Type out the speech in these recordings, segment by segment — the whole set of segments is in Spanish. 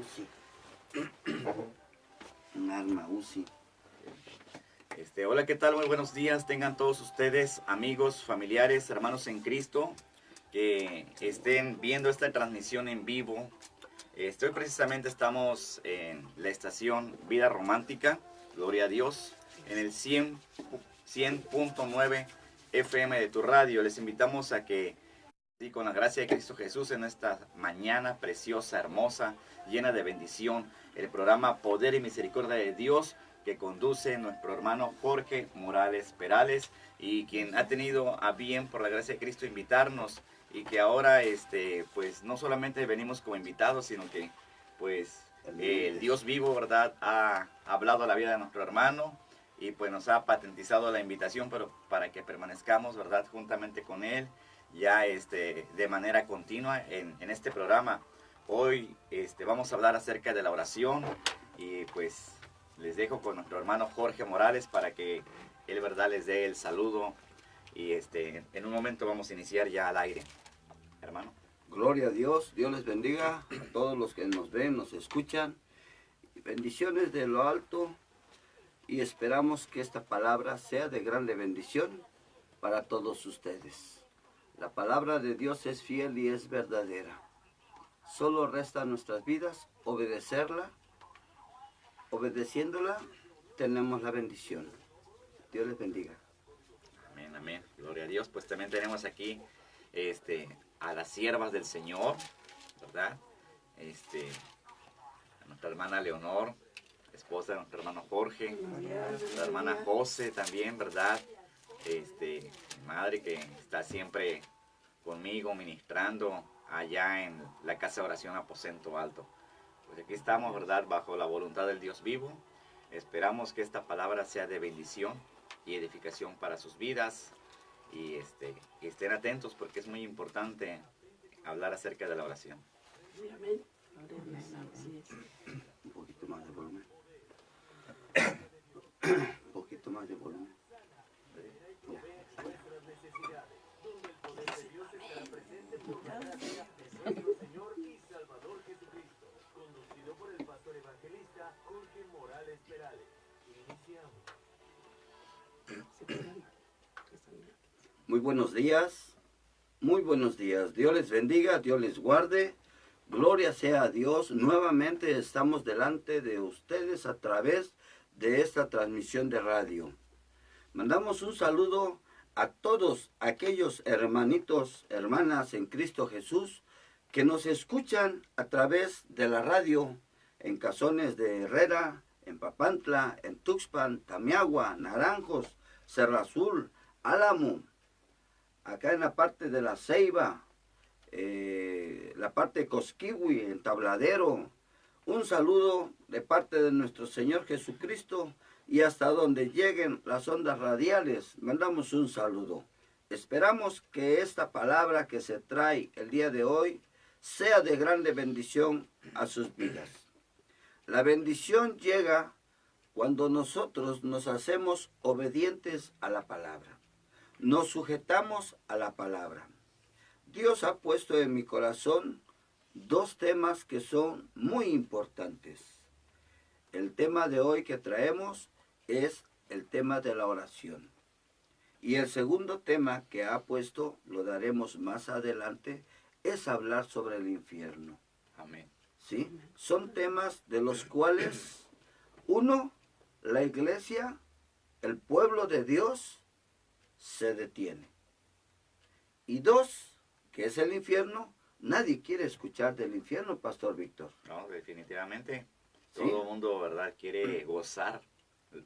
Uzi. Un arma Uzi. Hola, ¿qué tal? Muy buenos días. Tengan todos ustedes, amigos, familiares, hermanos en Cristo, que estén viendo esta transmisión en vivo. Hoy precisamente estamos en la estación Vida Romántica, gloria a Dios, en el 100.9 FM de tu radio. Les invitamos a que, sí, con la gracia de Cristo Jesús, en esta mañana preciosa, hermosa, llena de bendición, el programa Poder y Misericordia de Dios, que conduce nuestro hermano Jorge Morales Perales, y quien ha tenido a bien, por la gracia de Cristo, invitarnos, y que ahora pues no solamente venimos como invitados, sino que pues el Dios vivo, ¿verdad?, ha hablado a la vida de nuestro hermano, y pues nos ha patentizado la invitación, pero para que permanezcamos, ¿verdad?, juntamente con él, ya de manera continua en este programa. Hoy vamos a hablar acerca de la oración, y pues les dejo con nuestro hermano Jorge Morales para que él, ¿verdad?, les dé el saludo, y en un momento vamos a iniciar ya al aire, hermano. Gloria a Dios, Dios les bendiga a todos los que nos ven, nos escuchan. Bendiciones de lo alto, y esperamos que esta palabra sea de grande bendición para todos ustedes. La palabra de Dios es fiel y es verdadera. Solo resta en nuestras vidas obedecerla. Obedeciéndola tenemos la bendición. Dios les bendiga. Amén, amén. Gloria a Dios. Pues también tenemos aquí a las siervas del Señor, ¿verdad? A nuestra hermana Leonor, esposa de nuestro hermano Jorge, la hermana José también, ¿verdad? Mi madre, que está siempre conmigo ministrando allá en la casa de oración Aposento Alto. Pues aquí estamos, ¿verdad?, bajo la voluntad del Dios vivo. Esperamos que esta palabra sea de bendición y edificación para sus vidas, y estén atentos, porque es muy importante hablar acerca de la oración. Amén. Así es. Un poquito más de volumen. Un poquito más de volumen. Muy buenos días. Muy buenos días. Dios les bendiga, Dios les guarde. Gloria sea a Dios. Nuevamente estamos delante de ustedes a través de esta transmisión de radio. Mandamos un saludo a todos aquellos hermanitos, hermanas en Cristo Jesús que nos escuchan a través de la radio en Cazones de Herrera, en Papantla, en Tuxpan, Tamiagua, Naranjos, Cerro Azul, Álamo, acá en la parte de La Ceiba, la parte de Cosquihui, en Tabladero. Un saludo de parte de nuestro Señor Jesucristo, y hasta donde lleguen las ondas radiales, mandamos un saludo. Esperamos que esta palabra que se trae el día de hoy sea de grande bendición a sus vidas. La bendición llega cuando nosotros nos hacemos obedientes a la palabra. Nos sujetamos a la palabra. Dios ha puesto en mi corazón dos temas que son muy importantes. El tema de hoy que traemos es el tema de la oración. Y el segundo tema que ha puesto, lo daremos más adelante, es hablar sobre el infierno. Amén. ¿Sí? Son temas de los cuales, uno, la iglesia, el pueblo de Dios, se detiene. Y dos, que es el infierno, nadie quiere escuchar del infierno, Pastor Víctor. No, definitivamente. ¿Sí? Todo el mundo, ¿verdad?, quiere gozar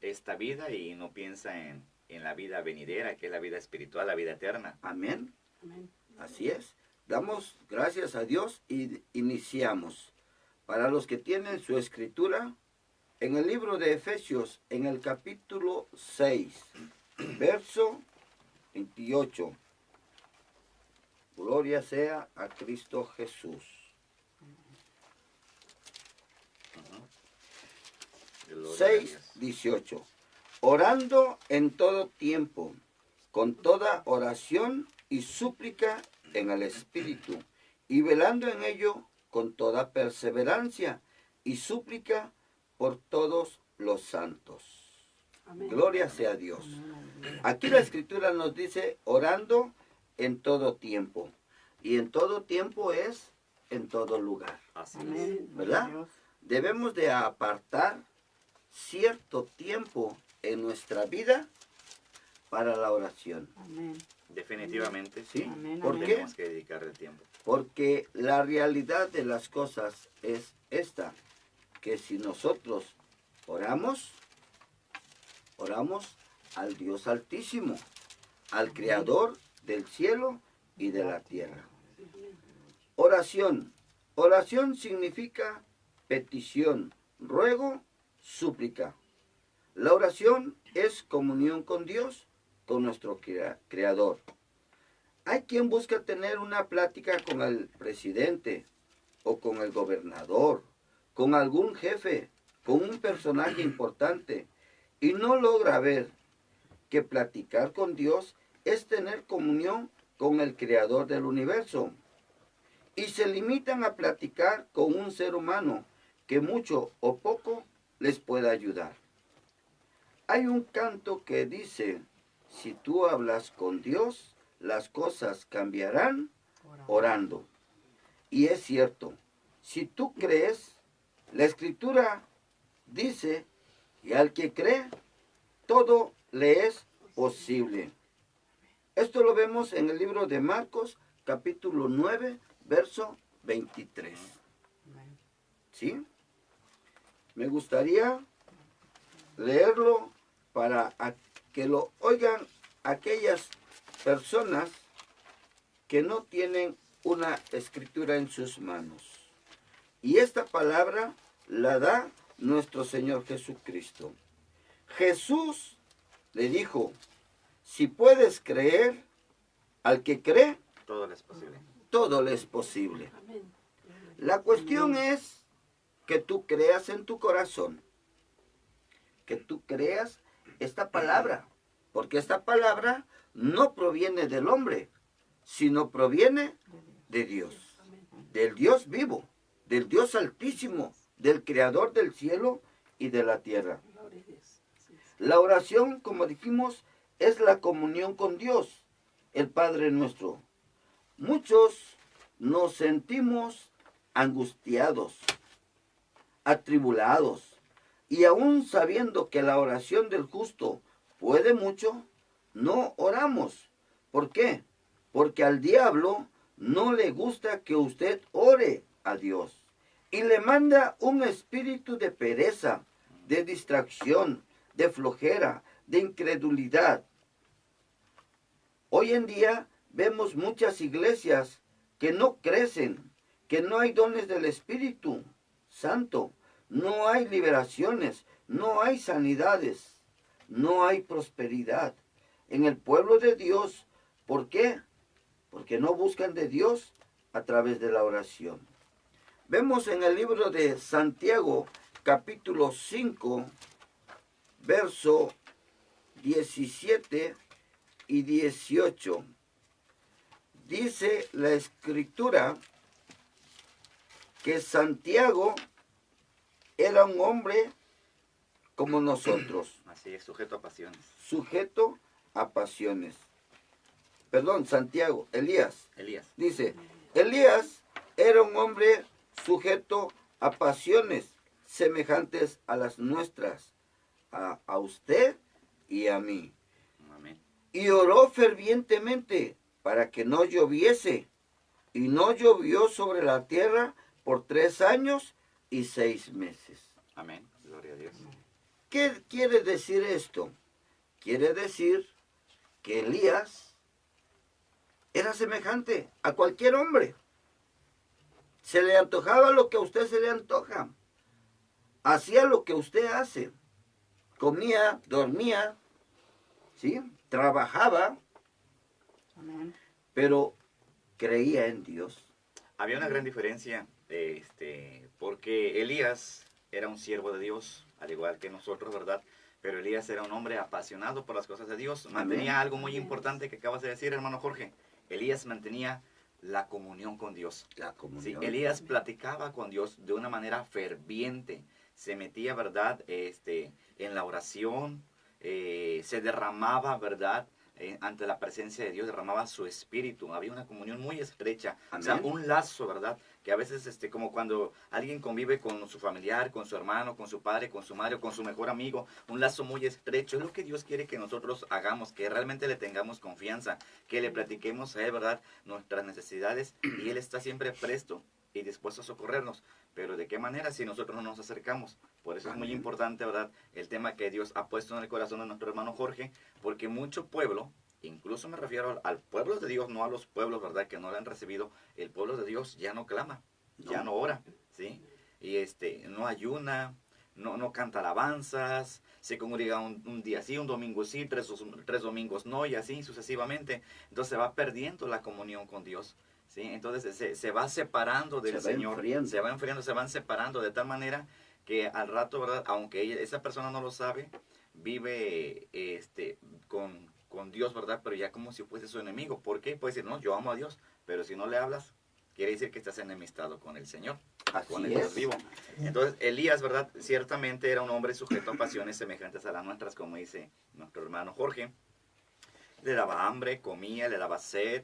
esta vida y no piensa en la vida venidera, que es la vida espiritual, la vida eterna. Amén. Amén. Así es. Damos gracias a Dios y iniciamos. Para los que tienen su escritura, en el libro de Efesios, en el capítulo 6, verso 28. Gloria sea a Cristo Jesús. Gloria a 6:18. Orando en todo tiempo, con toda oración y súplica en el Espíritu, y velando en ello con toda perseverancia y súplica por todos los santos. Amén. Gloria sea a Dios. Aquí la Escritura nos dice orando en todo tiempo. Y en todo tiempo es en todo lugar. Así es. Amén. ¿Verdad? Debemos de apartar cierto tiempo en nuestra vida para la oración. Amén. Definitivamente, ¿Sí? Amén, ¿Por amén. qué? Tenemos que dedicarle tiempo. Porque la realidad de las cosas es esta, que si nosotros oramos al Dios Altísimo, al Creador del cielo y de la tierra. Oración. Oración significa petición, ruego, súplica. La oración es comunión con Dios, con nuestro Creador. Hay quien busca tener una plática con el presidente o con el gobernador, con algún jefe, con un personaje importante, y no logra ver que platicar con Dios es tener comunión con el Creador del universo. Y se limitan a platicar con un ser humano que mucho o poco les pueda ayudar. Hay un canto que dice, si tú hablas con Dios, las cosas cambiarán orando. Y es cierto, si tú crees, la Escritura dice, y al que cree, todo le es posible. Esto lo vemos en el libro de Marcos, capítulo 9, verso 23. ¿Sí? Me gustaría leerlo para que lo oigan aquellas personas que no tienen una escritura en sus manos. Y esta palabra la da nuestro Señor Jesucristo. Jesús le dijo, si puedes creer, al que cree, Todo le es posible. todo le es posible. Amén. La cuestión es que tú creas en tu corazón, que tú creas esta palabra, porque esta palabra no proviene del hombre, sino proviene de Dios, del Dios vivo, del Dios altísimo, del Creador del cielo y de la tierra. Gloria a Dios. Así es. La oración, como dijimos, es la comunión con Dios, el Padre nuestro. Muchos nos sentimos angustiados, atribulados, y aún sabiendo que la oración del justo puede mucho, no oramos. ¿Por qué? Porque al diablo no le gusta que usted ore a Dios. Y le manda un espíritu de pereza, de distracción, de flojera, de incredulidad. Hoy en día vemos muchas iglesias que no crecen, que no hay dones del Espíritu Santo, no hay liberaciones, no hay sanidades, no hay prosperidad en el pueblo de Dios. ¿Por qué? Porque no buscan de Dios a través de la oración. Vemos en el libro de Santiago, capítulo 5, verso 17 y 18. Dice la Escritura que Santiago era un hombre como nosotros, Así es, sujeto a pasiones. sujeto a pasiones. Perdón, Santiago, Elías. Elías. Dice, Elías era un hombre sujeto a pasiones semejantes a las nuestras, a usted y a mí. Amén. Y oró fervientemente para que no lloviese. Y no llovió sobre la tierra por 3 años y 6 meses. Amén. Gloria a Dios. ¿Qué quiere decir esto? Quiere decir que Elías era semejante a cualquier hombre. Se le antojaba lo que a usted se le antoja. Hacía lo que usted hace. Comía, dormía, ¿sí? Trabajaba, Amén. pero creía en Dios. Había una gran diferencia, porque Elías era un siervo de Dios, al igual que nosotros, ¿verdad? Pero Elías era un hombre apasionado por las cosas de Dios. Mantenía algo muy importante que acabas de decir, hermano Jorge. Elías mantenía la comunión con Dios. La Sí, comunión. Elías platicaba con Dios de una manera ferviente, se metía, ¿verdad? En la oración, se derramaba, ¿verdad? Ante la presencia de Dios, derramaba su espíritu, había una comunión muy estrecha, o sea, Amén. un lazo, ¿verdad? Que a veces, como cuando alguien convive con su familiar, con su hermano, con su padre, con su madre, o con su mejor amigo, un lazo muy estrecho, es lo que Dios quiere que nosotros hagamos, que realmente le tengamos confianza, que le platiquemos a Él, ¿verdad? Nuestras necesidades, y Él está siempre presto y dispuesto a socorrernos. Pero ¿de qué manera si nosotros no nos acercamos? Por eso es muy Amén. importante, ¿verdad? El tema que Dios ha puesto en el corazón de nuestro hermano Jorge, porque mucho pueblo, incluso me refiero al pueblo de Dios, no a los pueblos, ¿verdad? Que no le han recibido, el pueblo de Dios ya no clama, ya no ora, ¿sí? Y no ayuna, no canta alabanzas, se congrega un día sí, un domingo sí, tres domingos no, y así sucesivamente. Entonces se va perdiendo la comunión con Dios. ¿Sí? Entonces se va separando del Se va Señor, enfriando. se va enfriando, se van separando de tal manera que al rato, ¿verdad? Aunque esa persona no lo sabe, vive con Dios, ¿verdad? Pero ya como si fuese su enemigo. ¿Por qué? Puede decir, no, yo amo a Dios, pero si no le hablas, quiere decir que estás enemistado con el Señor, con el Así Dios es. vivo. Entonces Elías, ¿verdad? Ciertamente era un hombre sujeto a pasiones semejantes a las nuestras, como dice nuestro hermano Jorge. Le daba hambre, comía, le daba sed,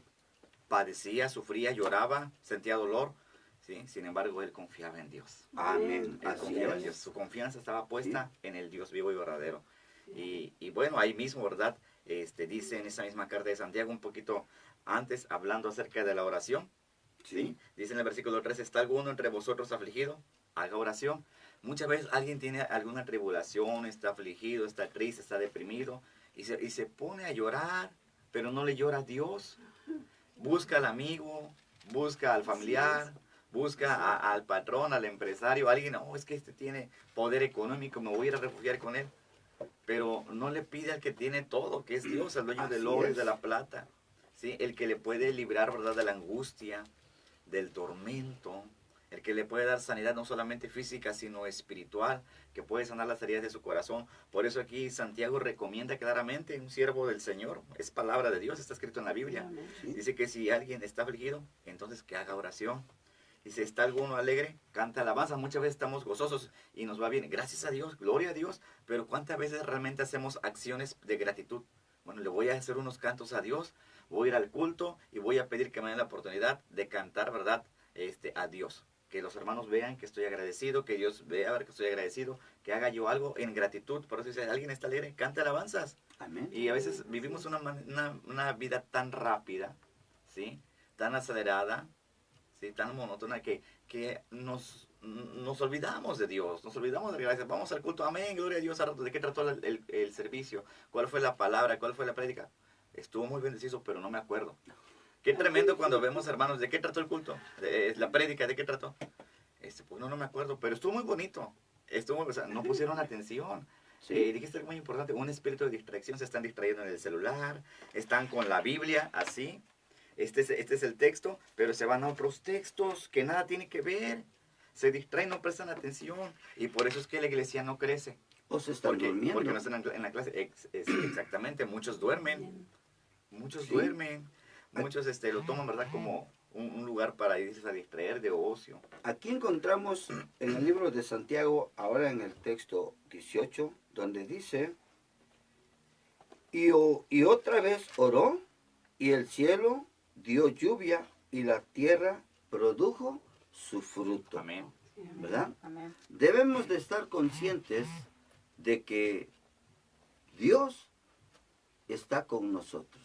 padecía, sufría, lloraba, sentía dolor, ¿sí? Sin embargo, él confiaba en Dios. Amén. Él Así confiaba en Dios. es. Su confianza estaba puesta en el Dios vivo y verdadero. Y bueno, ahí mismo, ¿verdad? Dice en esa misma carta de Santiago, un poquito antes, hablando acerca de la oración, ¿sí? Sí. Dice en el versículo 3, ¿está alguno entre vosotros afligido? Haga oración. Muchas veces alguien tiene alguna tribulación, está afligido, está triste, está deprimido, y se pone a llorar, pero no le llora a Dios. Busca al amigo, busca al familiar, busca al patrón, al empresario, alguien, oh, es que tiene poder económico, me voy a ir a refugiar con él. Pero no le pide al que tiene todo, que es Dios, el dueño del Así oro y es. de la plata, ¿sí? El que le puede librar, ¿verdad?, de la angustia, del tormento, el que le puede dar sanidad no solamente física, sino espiritual, que puede sanar las heridas de su corazón. Por eso aquí Santiago recomienda claramente un siervo del Señor, es palabra de Dios, está escrito en la Biblia. Amén. Sí. Dice que si alguien está afligido, entonces que haga oración. Dice, ¿está alguno alegre? Canta alabanza. Muchas veces estamos gozosos y nos va bien. Gracias a Dios, gloria a Dios. Pero ¿cuántas veces realmente hacemos acciones de gratitud? Bueno, le voy a hacer unos cantos a Dios, voy a ir al culto y voy a pedir que me den la oportunidad de cantar, ¿verdad? A Dios. Que los hermanos vean que estoy agradecido, que Dios vea ver que estoy agradecido, que haga yo algo en gratitud. Por eso dice, ¿alguien está alegre? Canta alabanzas. Amén. Y a veces vivimos una vida tan rápida, ¿sí? Tan acelerada, ¿sí? Tan monótona que nos olvidamos de Dios, nos olvidamos de gracias. Vamos al culto, amén, gloria a Dios. ¿De qué trató el servicio? ¿Cuál fue la palabra? ¿Cuál fue la prédica? Estuvo muy bendecido, pero no me acuerdo. Qué tremendo cuando vemos, hermanos, ¿de qué trató el culto? La prédica, ¿de qué trató? Pues no me acuerdo, pero estuvo muy bonito. O sea, no pusieron atención. Sí. Dijiste algo muy importante, un espíritu de distracción, se están distrayendo en el celular, están con la Biblia así, este es el texto, pero se van a otros textos que nada tiene que ver, se distraen, no prestan atención, y por eso es que la iglesia no crece. O se están durmiendo. Porque no están en la clase, exactamente, muchos duermen, Sí. muchos lo toman, ¿verdad?, como un lugar para irse a distraer de ocio. Aquí encontramos en el libro de Santiago, ahora en el texto 18, donde dice, y otra vez oró, y el cielo dio lluvia, y la tierra produjo su fruto. Amén. ¿Verdad? Amén. Debemos de estar conscientes de que Dios está con nosotros.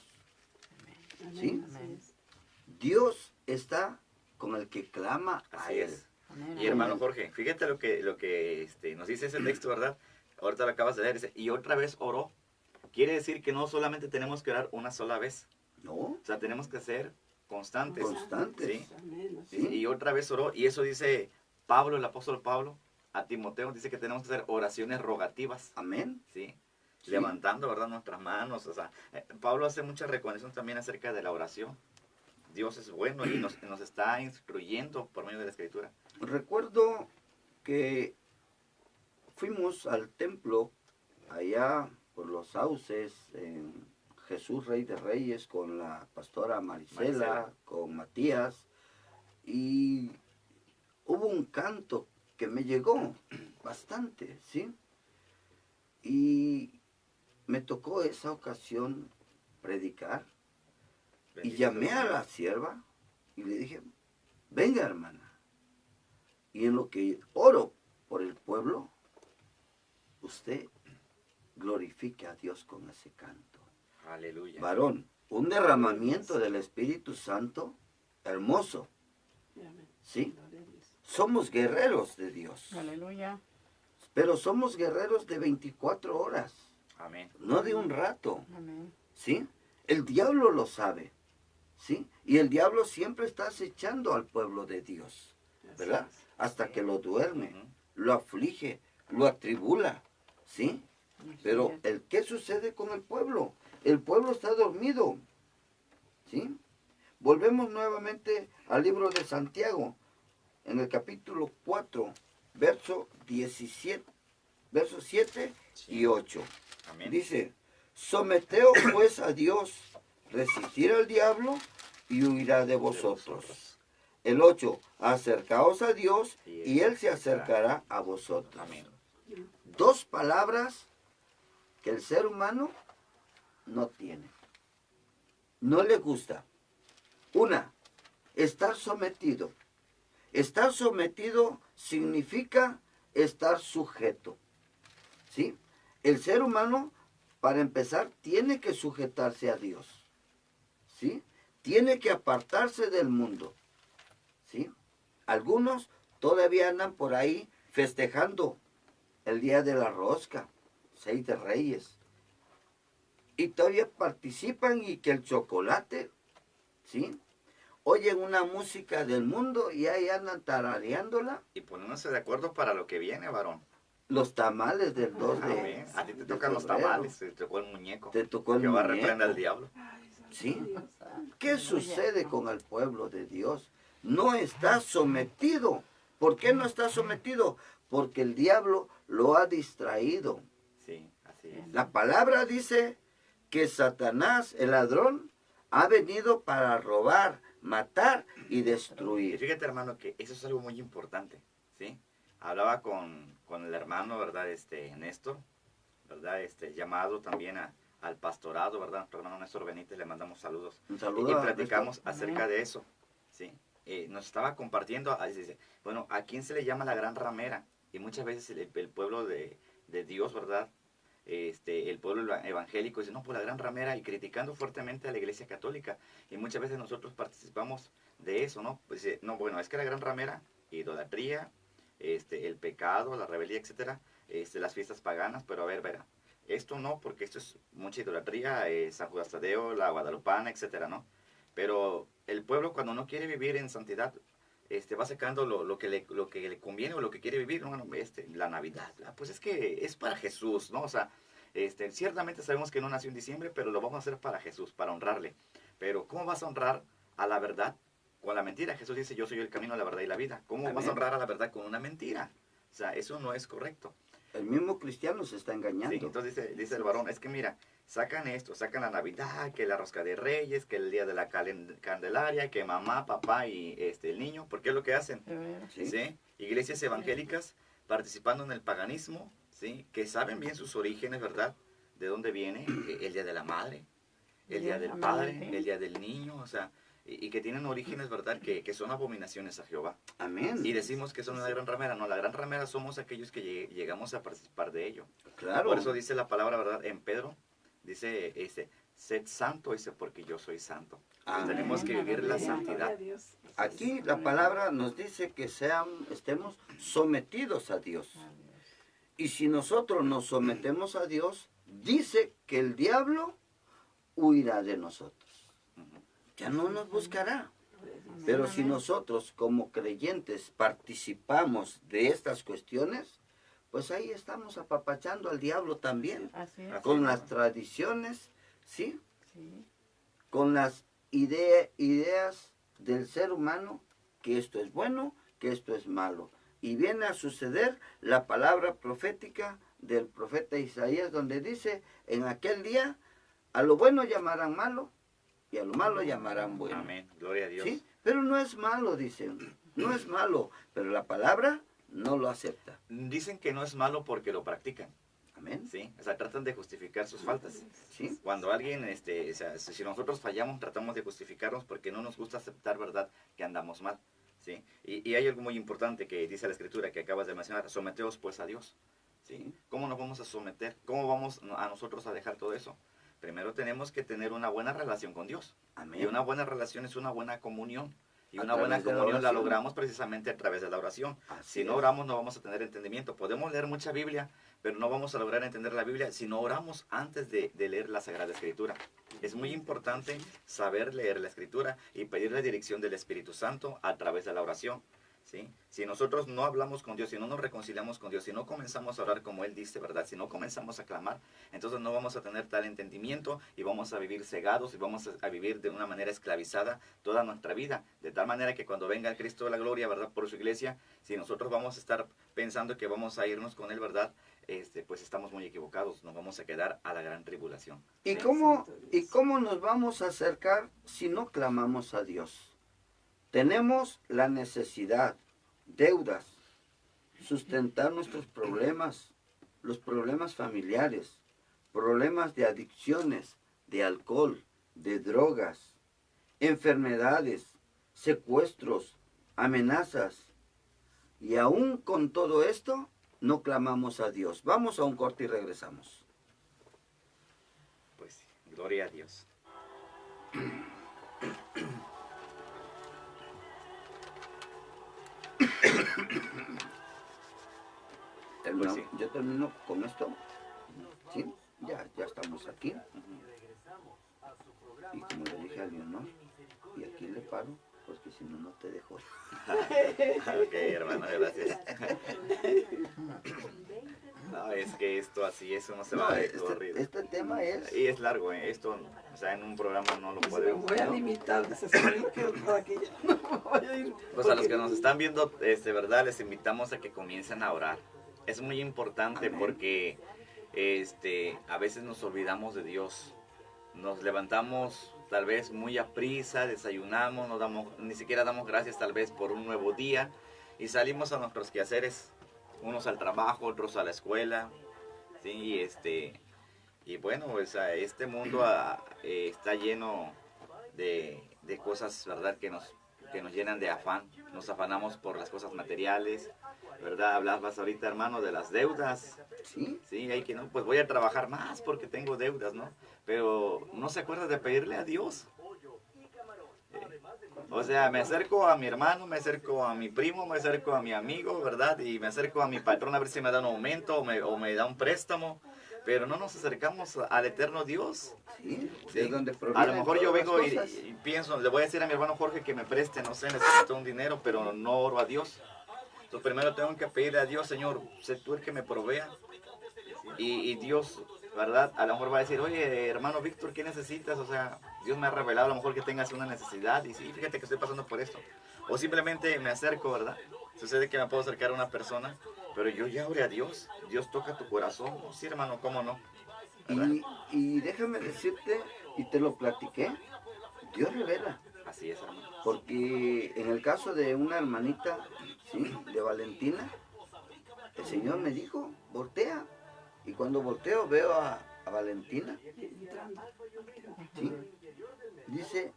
¿Sí? Así es. Dios está con el que clama a Así Él. es. Amén. Y hermano Jorge, fíjate lo que nos dice ese texto, ¿verdad? Ahorita lo acabas de leer, dice, y otra vez oró. Quiere decir que no solamente tenemos que orar una sola vez, ¿No? o sea, tenemos que ser constantes. Constantes. ¿Sí? Amén. Así ¿Sí? Y otra vez oró, y eso dice Pablo, el apóstol Pablo, a Timoteo, dice que tenemos que hacer oraciones rogativas, Amén. ¿sí? Sí. Levantando, ¿verdad?, nuestras manos. O sea, Pablo hace mucha recomendación también acerca de la oración. Dios es bueno y nos está instruyendo por medio de la Escritura. Recuerdo que fuimos al templo allá por los sauces en Jesús Rey de Reyes, con la pastora Marisela, Marisela. con Matías, y hubo un canto que me llegó bastante, ¿sí? Y me tocó esa ocasión predicar, y Bendito llamé sea el a Señor. la sierva y le dije, venga hermana, y en lo que oro por el pueblo, usted glorifique a Dios con ese canto. Aleluya. Varón, un derramamiento del Espíritu Santo hermoso, Amén. ¿sí? Gloria a Dios. Somos guerreros de Dios, Aleluya. pero somos guerreros de 24 horas, Amén. no de un rato, Amén. ¿sí? El diablo lo sabe, ¿sí? Y el diablo siempre está acechando al pueblo de Dios, ¿verdad? Así Hasta que lo duerme, Ujú. lo aflige, lo atribula, ¿sí? Pero Así es. el ¿qué sucede con el pueblo? El pueblo está dormido, ¿sí? Volvemos nuevamente al libro de Santiago, en el capítulo 4, verso 17, versos 7 y 8. Amén. Dice, someteos pues a Dios, resistir al diablo y huirá de vosotros. El 8, acercaos a Dios y Él se acercará a vosotros. Amén. Dos palabras que el ser humano no tiene. No le gusta. Una, estar sometido. Estar sometido significa estar sujeto. ¿Sí? El ser humano, para empezar, tiene que sujetarse a Dios. ¿Sí? Tiene que apartarse del mundo. ¿Sí? Algunos todavía andan por ahí festejando el día de la rosca, 6 de Reyes. Y todavía participan y que el chocolate, ¿sí? Oyen una música del mundo y ahí andan tarareándola. Y poniéndose de acuerdo para lo que viene, varón. Los tamales del 2 de, Amén. A ti te de tocan los febrero. tamales, te tocó el muñeco. Te tocó el Jehová muñeco. reprenda al diablo. Ay, santo ¿Sí? Dios. ¿Qué Aleluya. sucede con el pueblo de Dios? No está sometido. ¿Por qué no está sometido? Porque el diablo lo ha distraído. Sí, así es. La palabra dice que Satanás, el ladrón, ha venido para robar, matar y Y destruir. fíjate, hermano, que eso es algo muy importante, ¿sí? Hablaba con el hermano, ¿verdad? Néstor, ¿verdad? Llamado también al pastorado, ¿verdad? Nuestro hermano Néstor Benítez, le mandamos saludos. Un Y saludo a platicamos Néstor. acerca de eso, ¿sí? Nos estaba compartiendo, dice, bueno, ¿a quién se le llama la gran ramera? Y muchas veces el pueblo de Dios, ¿verdad? El pueblo evangélico dice, no, pues la gran ramera, y criticando fuertemente a la iglesia católica. Y muchas veces nosotros participamos de eso, ¿no? Pues dice, no, bueno, es que la gran ramera, idolatría, el pecado, la rebeldía, etcétera, las fiestas paganas, pero a ver, verá, esto no, porque esto es mucha idolatría, San Judas Tadeo, la guadalupana, etcétera, ¿no? Pero el pueblo cuando no quiere vivir en santidad, va sacando lo que le conviene o lo que quiere vivir, ¿no? Bueno, la Navidad, pues es que es para Jesús, ¿no? O sea, ciertamente sabemos que no nació en diciembre, pero lo vamos a hacer para Jesús, para honrarle. Pero ¿cómo vas a honrar a la verdad con la mentira? Jesús dice, yo soy el camino, la verdad y la vida. ¿Cómo vas a Amén. honrar a la verdad con una mentira? O sea, eso no es correcto. El mismo cristiano se está engañando. Sí, entonces dice el varón, es que mira, sacan esto, sacan la Navidad, que la rosca de Reyes, que el día de la Candelaria, que mamá, papá y el niño, ¿por qué es lo que hacen? De veras. Sí. ¿Sí? Iglesias evangélicas participando en el paganismo, ¿sí? Que saben bien sus orígenes, ¿verdad? De dónde viene el día de la madre, el día del padre, Amén. el día del niño, o sea, y que tienen orígenes, ¿verdad? Que son abominaciones a Jehová. Amén. Y decimos que son la gran ramera. No, la gran ramera somos aquellos que llegamos a participar de ello. Claro. Por eso dice la palabra, ¿verdad? En Pedro, dice, sed santo, dice, porque yo soy santo. Amén. Tenemos que vivir la Amén. santidad. Gloria a Dios. Aquí la palabra nos dice que estemos sometidos a Dios. Adiós. Y si nosotros nos sometemos a Dios, dice que el diablo huirá de nosotros. Ujú. Ya no nos buscará. Gloria a Dios. Pero si Amén. nosotros como creyentes participamos de estas cuestiones, pues ahí estamos apapachando al diablo también. Así es. Así Con es. las tradiciones, ¿sí? Sí. Con las ideas del ser humano, que esto es bueno, que esto es malo. Y viene a suceder la palabra profética del profeta Isaías, donde dice, en aquel día A lo bueno llamarán malo y a lo malo llamarán bueno. Amén. Gloria a Dios. ¿Sí? Pero no es malo, dicen. No es malo, pero la palabra no lo acepta. Dicen que no es malo porque lo practican. Amén. Sí, o sea, tratan de justificar sus faltas. ¿Sí? Cuando alguien, o sea, si nosotros fallamos, tratamos de justificarnos porque no nos gusta aceptar, ¿verdad?, que andamos mal. ¿Sí? Y hay algo muy importante que dice la Escritura que acabas de mencionar: someteos pues a Dios. ¿Sí? ¿Cómo nos vamos a someter? ¿Cómo vamos a nosotros a dejar todo eso? Primero tenemos que tener una buena relación con Dios. Amén. Y una buena relación es una buena comunión. Y A una buena través de la comunión la oración. logramos precisamente a través de la oración. Así Si no es. oramos no vamos a tener entendimiento. Podemos leer mucha Biblia, pero no vamos a lograr entender la Biblia si no oramos antes de leer la Sagrada Escritura. Es muy importante saber leer la Escritura y pedir la dirección del Espíritu Santo a través de la oración. ¿Sí? Si nosotros no hablamos con Dios, si no nos reconciliamos con Dios, si no comenzamos a orar como Él dice, ¿verdad? Si no comenzamos a clamar, entonces no vamos a tener tal entendimiento y vamos a vivir cegados y vamos a vivir de una manera esclavizada toda nuestra vida. De tal manera que cuando venga el Cristo de la gloria, ¿verdad?, por su iglesia, si nosotros vamos a estar pensando que vamos a irnos con Él, ¿verdad?, pues estamos muy equivocados, nos vamos a quedar a la gran tribulación. ¿Y cómo nos vamos a acercar si no clamamos a Dios? Tenemos la necesidad, deudas, sustentar nuestros problemas, los problemas familiares, problemas de adicciones, de alcohol, de drogas, enfermedades, secuestros, amenazas. Y aún con todo esto, no clamamos a Dios. Vamos a un corte y regresamos. Pues sí, gloria a Dios. Hermano, sí. yo termino con esto. ¿Sí? Ya estamos aquí. Y como le dije a Leonor, y aquí le paro, porque si no, no te dejo. Ok, hermano, gracias. No, es que esto así, eso no se va No, a ver corrido. este tema es... Y es largo, esto, o sea, en un programa no lo Me podemos. voy a limitar, para que ya no me vaya a ir. Pues a los que nos están viendo, verdad, les invitamos a que comiencen a orar. Es muy importante. Amén. Porque a veces nos olvidamos de Dios. Nos levantamos tal vez muy aprisa, desayunamos, ni siquiera damos gracias tal vez por un nuevo día y salimos a nuestros quehaceres, unos al trabajo, otros a la escuela, ¿sí? Y bueno, pues este mundo está lleno de cosas, ¿verdad?, que nos llenan de afán. Nos afanamos por las cosas materiales, ¿verdad? Hablabas ahorita, hermano, de las deudas. ¿Sí? Sí, hay que, no, pues voy a trabajar más porque tengo deudas, ¿no? Pero no se acuerda de pedirle a Dios. O sea, me acerco a mi hermano, me acerco a mi primo, me acerco a mi amigo, ¿verdad? Y me acerco a mi patrón a ver si me da un aumento o me da un préstamo. Pero no nos acercamos al eterno Dios. ¿Sí? Sí. De donde A lo provienen mejor yo todas las vengo cosas. y pienso, le voy a decir a mi hermano Jorge que me preste, no sé, necesito un dinero, pero no oro a Dios. Entonces primero tengo que pedirle a Dios: Señor, sé tú el que me provea. Y Dios, ¿verdad?, a lo mejor va a decir: oye, hermano Víctor, ¿qué necesitas? O sea, Dios me ha revelado a lo mejor que tengas una necesidad y sí, fíjate que estoy pasando por esto. O simplemente me acerco, ¿verdad? Sucede que me puedo acercar a una persona, pero yo ya oré a Dios. Dios toca tu corazón. Sí, hermano, ¿cómo no? ¿Verdad? Y déjame decirte, y te lo platiqué, Dios revela. Así es, hermano. Porque en el caso de una hermanita, ¿sí?, de Valentina, el Señor me dijo: voltea. Y cuando volteo veo a Valentina, ¿sí? Dice: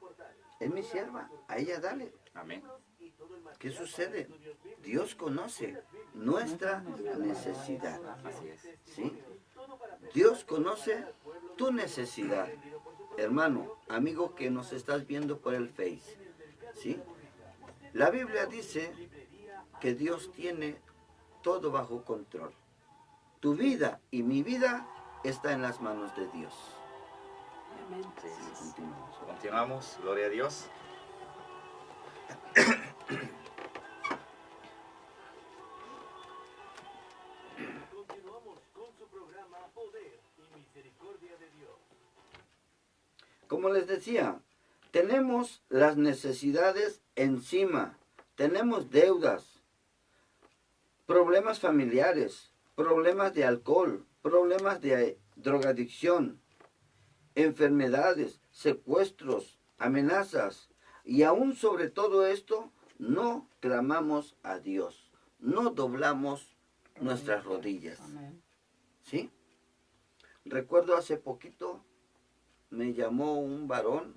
es mi sierva, a ella dale. Amén. ¿Qué sucede? Dios conoce nuestra necesidad, Así es. ¿sí? Dios conoce tu necesidad. Hermano, amigo que nos estás viendo por el Face, ¿sí? La Biblia dice que Dios tiene todo bajo control. Tu vida y mi vida está en las manos de Dios. Amén. Sí, sí, sí. Continuamos. Continuamos, gloria a Dios. Como les decía, tenemos las necesidades encima, tenemos deudas, problemas familiares, problemas de alcohol, problemas de drogadicción. enfermedades, secuestros, amenazas. Y aún sobre todo esto, no clamamos a Dios, no doblamos nuestras rodillas. Amén. ¿Sí? Recuerdo hace poquito me llamó un varón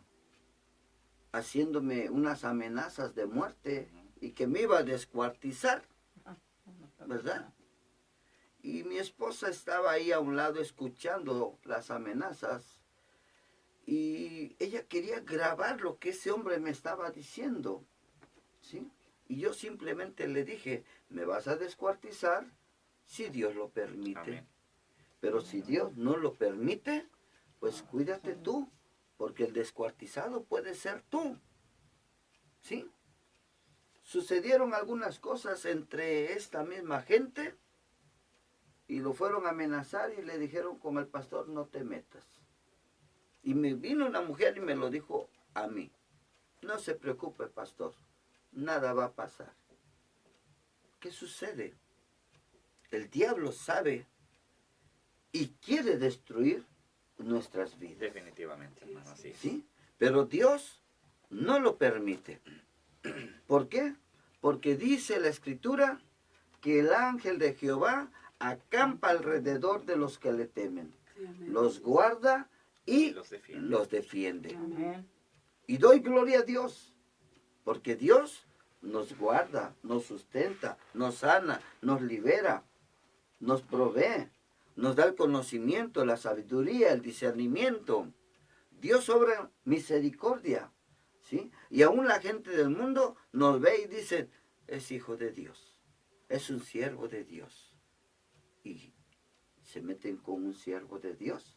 haciéndome unas amenazas de muerte y que me iba a descuartizar, ¿verdad? Y mi esposa estaba ahí a un lado escuchando las amenazas y ella quería grabar lo que ese hombre me estaba diciendo, ¿sí? Y yo simplemente le dije, me vas a descuartizar si Dios lo permite. Amén. Pero si Dios no lo permite, pues cuídate tú, porque el descuartizado puede ser tú. ¿Sí? Sucedieron algunas cosas entre esta misma gente y lo fueron a amenazar y le dijeron con el pastor no te metas. Y me vino una mujer y me lo dijo a mí. No se preocupe, pastor, nada va a pasar. ¿Qué sucede? El diablo sabe y quiere destruir nuestras vidas. Definitivamente, hermano, así es. ¿Sí? Pero Dios no lo permite. ¿Por qué? Porque dice la Escritura que el ángel de Jehová acampa alrededor de los que le temen. Los guarda y Los defiende. los defiende. Amén. Y doy gloria a Dios, porque Dios nos guarda, nos sustenta, nos sana, nos libera, nos provee, nos da el conocimiento, la sabiduría, el discernimiento. Dios obra misericordia, ¿sí? Y aún la gente del mundo nos ve y dice, es hijo de Dios, es un siervo de Dios. Y se meten con un siervo de Dios,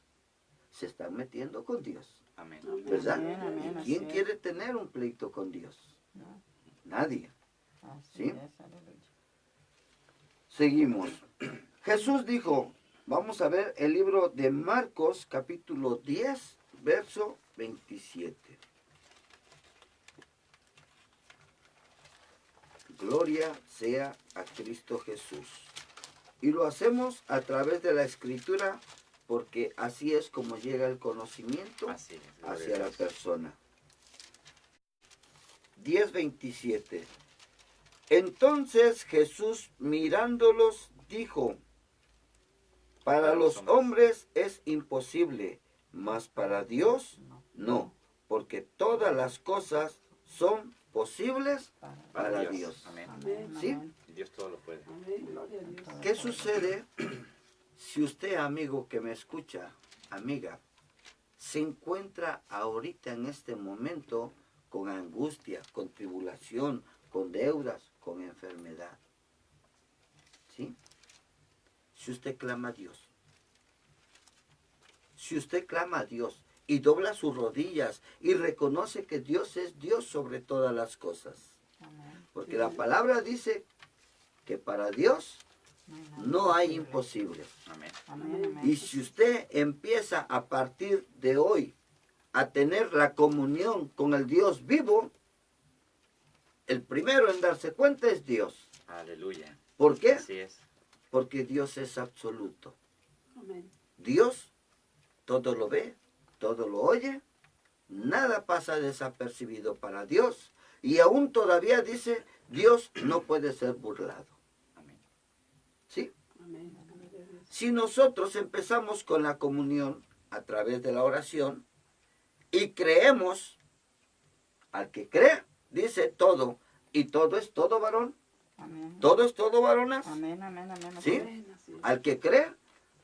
se están metiendo con Dios. Amén. ¿Verdad? Amén, amén, ¿Y quién así es. quiere tener un pleito con Dios? No, Nadie. así ¿Sí? es, aleluya. Seguimos. Jesús dijo, vamos a ver el libro de Marcos, capítulo 10, verso 27. Gloria sea a Cristo Jesús. Y lo hacemos a través de la Escritura, porque así es como llega el conocimiento Así es. Gloria hacia a la Dios. persona. 10:27. Entonces Jesús mirándolos dijo, para los hombres es imposible, mas para Dios no, porque todas las cosas son posibles para Dios. Amén. Amén, ¿Sí? amén. Dios todo lo puede. Amén, gloria a Dios. ¿Qué sucede si usted, amigo que me escucha, amiga, se encuentra ahorita en este momento con angustia, con tribulación, con deudas, con enfermedad? ¿Sí? Si usted clama a Dios, si usted clama a Dios y dobla sus rodillas y reconoce que Dios es Dios sobre todas las cosas, Amén. porque la palabra dice que para Dios no hay imposibles. Amén. Amén, Y amén. si usted empieza a partir de hoy a tener la comunión con el Dios vivo, el primero en darse cuenta es Dios. Aleluya. ¿Por qué? Así es. Porque Dios es absoluto. Amén. Dios todo lo ve, todo lo oye, nada pasa desapercibido para Dios. Y aún todavía dice, Dios no puede ser burlado. Amén. ¿Sí? Amén. Gloria a Dios. Si nosotros empezamos con la comunión a través de la oración y creemos, al que cree, dice todo, y todo es todo varón, Amén. todo es todo varonas, Amén, amén, amén. ¿Sí? Amén, así es. al que cree,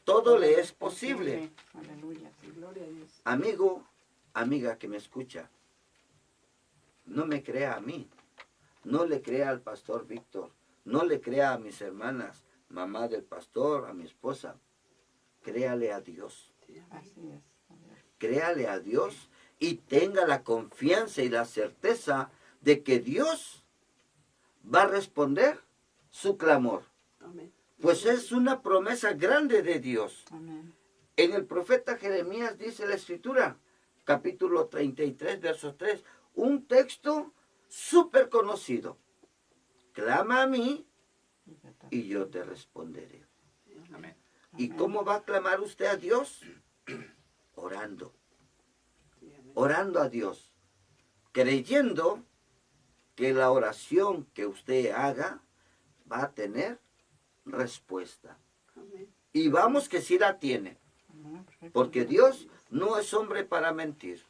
todo le es posible. Aleluya. Sí, gloria a Dios. Amigo, amiga que me escucha, no me crea a mí, no le crea al pastor Víctor, no le crea a mis hermanas, mamá del pastor, a mi esposa, créale a Dios. Sí, amén. Así es. Amén. Créale a Dios y tenga la confianza y la certeza de que Dios va a responder su clamor. Amén. Pues es una promesa grande de Dios. Amén. En el profeta Jeremías dice la Escritura, capítulo 33, verso 3, un texto súper conocido. Clama a mí y yo te responderé. Amén. ¿Y cómo va a clamar usted a Dios? Orando, orando a Dios, creyendo que la oración que usted haga va a tener respuesta. Amén. Y vamos que sí la tiene, Amén. Perfecto. porque Dios no es hombre para mentir.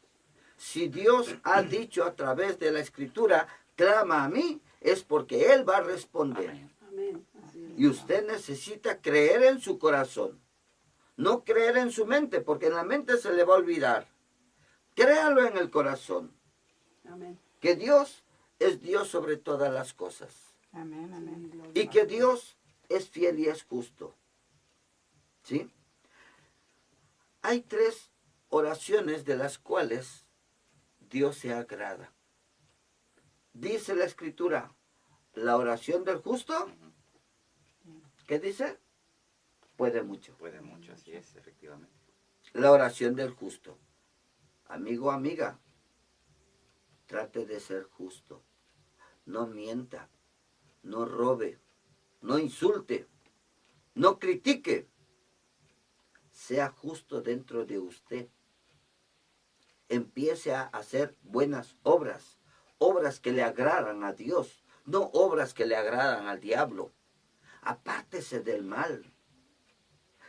Si Dios ha dicho a través de la Escritura, clama a mí, es porque Él va a responder. Amén. Amén. Así es. Y usted necesita creer en su corazón, no creer en su mente, porque en la mente se le va a olvidar. Créalo en el corazón, Amén. que Dios es Dios sobre todas las cosas. Amén. Amén. Y que Dios es fiel y es justo. ¿Sí? Hay 3 oraciones de las cuales Dios se agrada. Dice la Escritura, la oración del justo, ¿qué dice? Puede mucho. Puede mucho, así es, efectivamente. La oración del justo. Amigo, amiga, trate de ser justo. No mienta, no robe, no insulte, no critique. Sea justo dentro de usted. Empiece a hacer buenas obras, obras que le agradan a Dios, no obras que le agradan al diablo. Apártese del mal.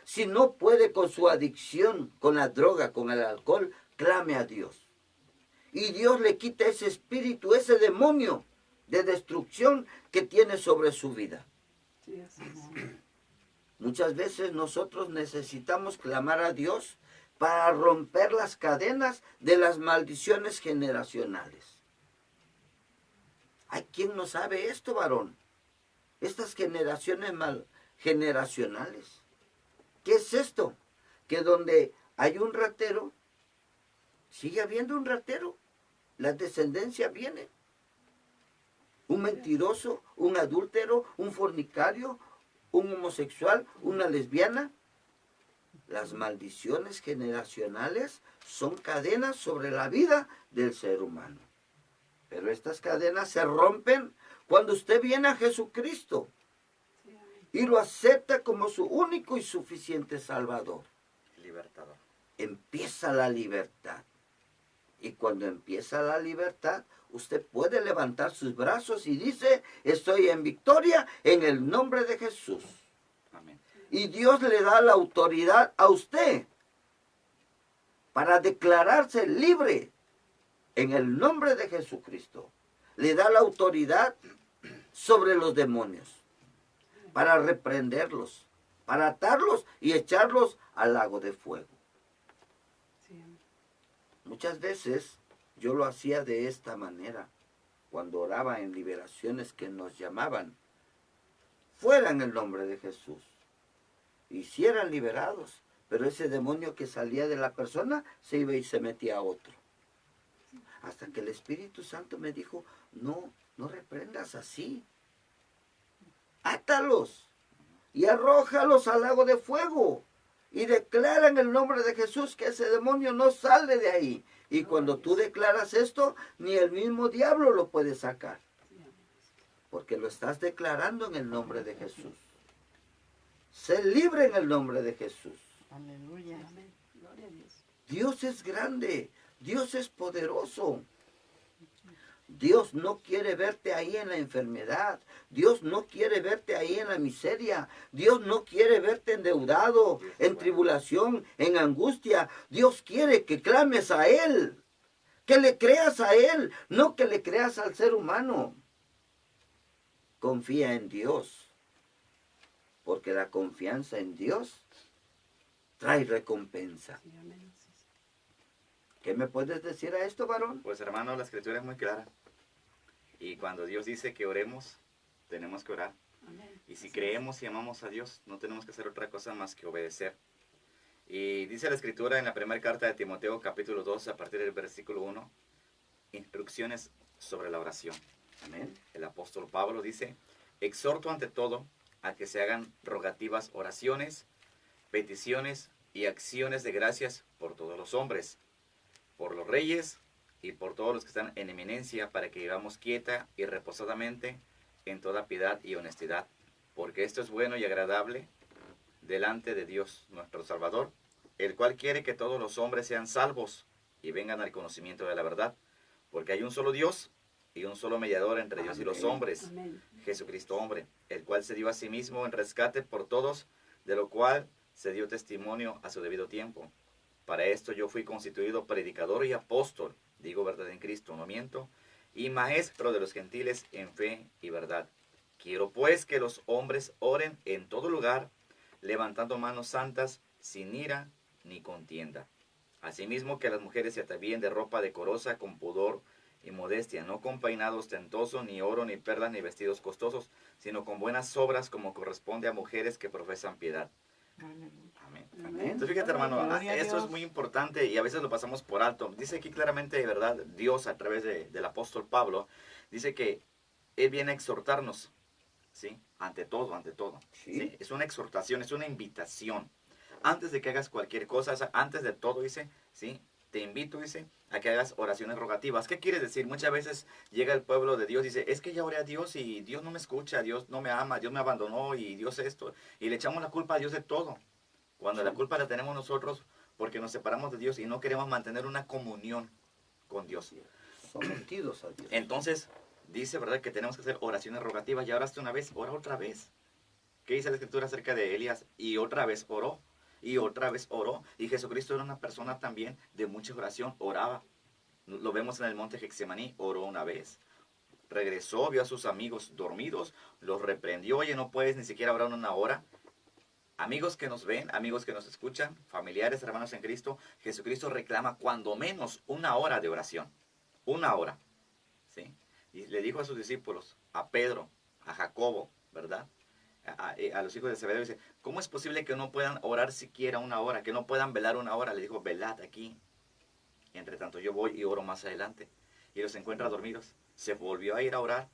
Si no puede con su adicción, con la droga, con el alcohol, clame a Dios. Y Dios le quita ese espíritu, ese demonio de destrucción que tiene sobre su vida. Sí, así es. Muchas veces nosotros necesitamos clamar a Dios para romper las cadenas de las maldiciones generacionales. ¿Hay quien no sabe esto, varón? Estas generaciones generacionales. ¿Qué es esto? Que donde hay un ratero, sigue habiendo un ratero. La descendencia viene. Un mentiroso, un adúltero, un fornicario, un homosexual, una lesbiana. Las maldiciones generacionales son cadenas sobre la vida del ser humano. Pero estas cadenas se rompen cuando usted viene a Jesucristo Sí, amén. y lo acepta como su único y suficiente Salvador. Libertador. Empieza la libertad. Y cuando empieza la libertad, usted puede levantar sus brazos y dice, estoy en victoria en el nombre de Jesús. Amén. Y Dios le da la autoridad a usted para declararse libre en el nombre de Jesucristo. Le da la autoridad sobre los demonios para reprenderlos, para atarlos y echarlos al lago de fuego. Sí, amén. Muchas veces yo lo hacía de esta manera, cuando oraba en liberaciones que nos llamaban, fuera en el nombre de Jesús. Y si eran liberados, pero ese demonio que salía de la persona se iba y se metía a otro. Hasta que el Espíritu Santo me dijo, no reprendas así. Átalos y arrójalos al lago de fuego. Y declara en el nombre de Jesús que ese demonio no sale de ahí. Y cuando tú declaras esto, ni el mismo diablo lo puede sacar. Sí, amén. Porque lo estás declarando en el nombre de Jesús. Sé libre en el nombre de Jesús. Aleluya. Amén. Gloria a Dios. Dios es grande. Dios es poderoso. Dios no quiere verte ahí en la enfermedad. Dios no quiere verte ahí en la miseria. Dios no quiere verte endeudado, en tribulación, en angustia. Dios quiere que clames a Él, que le creas a Él, no que le creas al ser humano. Confía en Dios, porque la confianza en Dios trae recompensa. Sí, amén. Sí, sí. ¿Qué me puedes decir a esto, varón? Pues hermano, la escritura es muy clara. Y cuando Dios dice que oremos, tenemos que orar. Amén. Y si Así creemos y amamos a Dios, no tenemos que hacer otra cosa más que obedecer. Y dice la escritura en la primera carta de Timoteo, capítulo 2, a partir del versículo 1, instrucciones sobre la oración. Amén. El apóstol Pablo dice, exhorto ante todo a que se hagan rogativas oraciones, peticiones y acciones de gracias por todos los hombres, por los reyes y por todos los que están en eminencia, para que vivamos quieta y reposadamente en toda piedad y honestidad, porque esto es bueno y agradable delante de Dios nuestro Salvador, el cual quiere que todos los hombres sean salvos y vengan al conocimiento de la verdad, porque hay un solo Dios y un solo mediador entre Dios y los hombres, Amén. Jesucristo hombre, el cual se dio a sí mismo en rescate por todos, de lo cual se dio testimonio a su debido tiempo. Para esto yo fui constituido predicador y apóstol, digo verdad en Cristo, no miento, y maestro de los gentiles en fe y verdad. Quiero pues que los hombres oren en todo lugar, levantando manos santas, sin ira ni contienda. Asimismo que las mujeres se atavíen de ropa decorosa, con pudor y modestia, no con peinado ostentoso, ni oro, ni perlas, ni vestidos costosos, sino con buenas obras, como corresponde a mujeres que profesan piedad. Aleluya. Amén. Amén. Entonces fíjate, hermano, Gloria a esto es Dios. muy importante y a veces lo pasamos por alto. Dice aquí claramente, de verdad, Dios a través del apóstol Pablo, dice que Él viene a exhortarnos, ¿sí? Ante todo, ante todo. Sí. ¿Sí? Es una exhortación, es una invitación. Antes de que hagas cualquier cosa, o sea, antes de todo, dice, ¿sí? Te invito, dice, a que hagas oraciones rogativas. ¿Qué quiere decir? Muchas veces llega el pueblo de Dios y dice, es que ya oré a Dios y Dios no me escucha, Dios no me ama, Dios me abandonó y Dios esto. Y le echamos la culpa a Dios de todo. Cuando la culpa la tenemos nosotros porque nos separamos de Dios y no queremos mantener una comunión con Dios. Sometidos a Dios. Entonces, dice, ¿verdad?, que tenemos que hacer oraciones rogativas. Ya oraste una vez, ora otra vez. ¿Qué dice la Escritura acerca de Elías? Y otra vez oró, y otra vez oró. Y Jesucristo era una persona también de mucha oración, oraba. Lo vemos en el monte Getsemaní, oró una vez. Regresó, vio a sus amigos dormidos, los reprendió, oye, no puedes ni siquiera orar una hora. Amigos que nos ven, amigos que nos escuchan, familiares, hermanos en Cristo, Jesucristo reclama cuando menos una hora de oración. Una hora. ¿Sí? Y le dijo a sus discípulos, a Pedro, a Jacobo, ¿verdad? A los hijos de Zebedeo, dice, ¿cómo es posible que no puedan orar siquiera una hora, que no puedan velar una hora? Le dijo, velad aquí. Entre tanto yo voy y oro más adelante. Y los encuentra dormidos. Se volvió a ir a orar,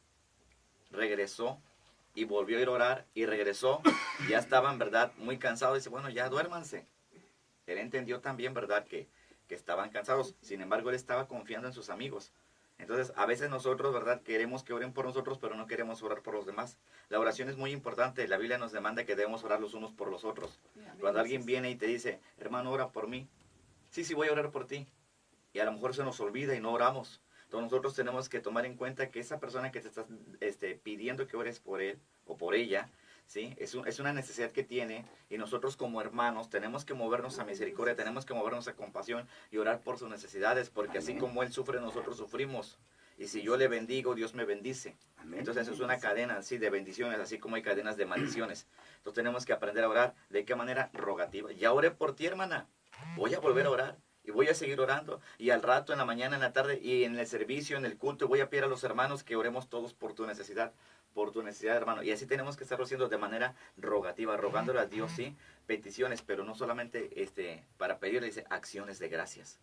regresó y volvió a ir a orar y regresó. Ya estaban, ¿verdad?, muy cansados. Dice, bueno, ya duérmanse. Él entendió también, ¿verdad?, que estaban cansados. Sin embargo, él estaba confiando en sus amigos. Entonces, a veces nosotros, ¿verdad?, queremos que oren por nosotros, pero no queremos orar por los demás. La oración es muy importante. La Biblia nos demanda que debemos orar los unos por los otros. Cuando alguien viene y te dice, hermano, ora por mí. Sí, voy a orar por ti. Y a lo mejor se nos olvida y no oramos. Entonces nosotros tenemos que tomar en cuenta que esa persona que te está pidiendo que ores por él o por ella, ¿sí?, es una necesidad que tiene, y nosotros como hermanos tenemos que movernos a misericordia, tenemos que movernos a compasión y orar por sus necesidades, porque así Amén. como él sufre, nosotros sufrimos. Y si yo le bendigo, Dios me bendice. Amén. Entonces eso es una cadena así de bendiciones, así como hay cadenas de maldiciones. Entonces tenemos que aprender a orar. ¿De qué manera? Rogativa. Ya oré por ti, hermana. Voy a volver a orar. Y voy a seguir orando. Y al rato, en la mañana, en la tarde, y en el servicio, en el culto, voy a pedir a los hermanos que oremos todos por tu necesidad. Por tu necesidad, hermano. Y así tenemos que estarlo haciendo de manera rogativa, rogándole a Dios, sí, peticiones, pero no solamente para pedirle, dice, acciones de gracias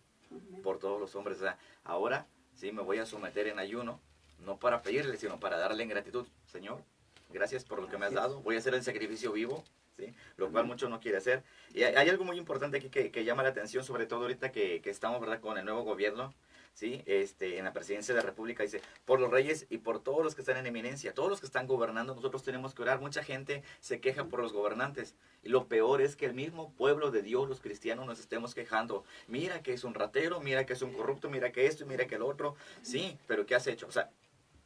por todos los hombres. O sea, ahora sí me voy a someter en ayuno, no para pedirle, sino para darle en gratitud. Señor, gracias por lo que me has dado. Voy a hacer el sacrificio vivo, ¿sí?, lo cual mucho no quiere hacer. Y hay algo muy importante aquí que llama la atención, sobre todo ahorita que estamos, ¿verdad?, con el nuevo gobierno, ¿sí?, en la presidencia de la República. Dice, por los reyes y por todos los que están en eminencia, todos los que están gobernando, nosotros tenemos que orar. Mucha gente se queja por los gobernantes. Y lo peor es que el mismo pueblo de Dios, los cristianos, nos estemos quejando. Mira que es un ratero, mira que es un corrupto, mira que esto y mira que el otro. Sí, pero ¿qué has hecho? O sea,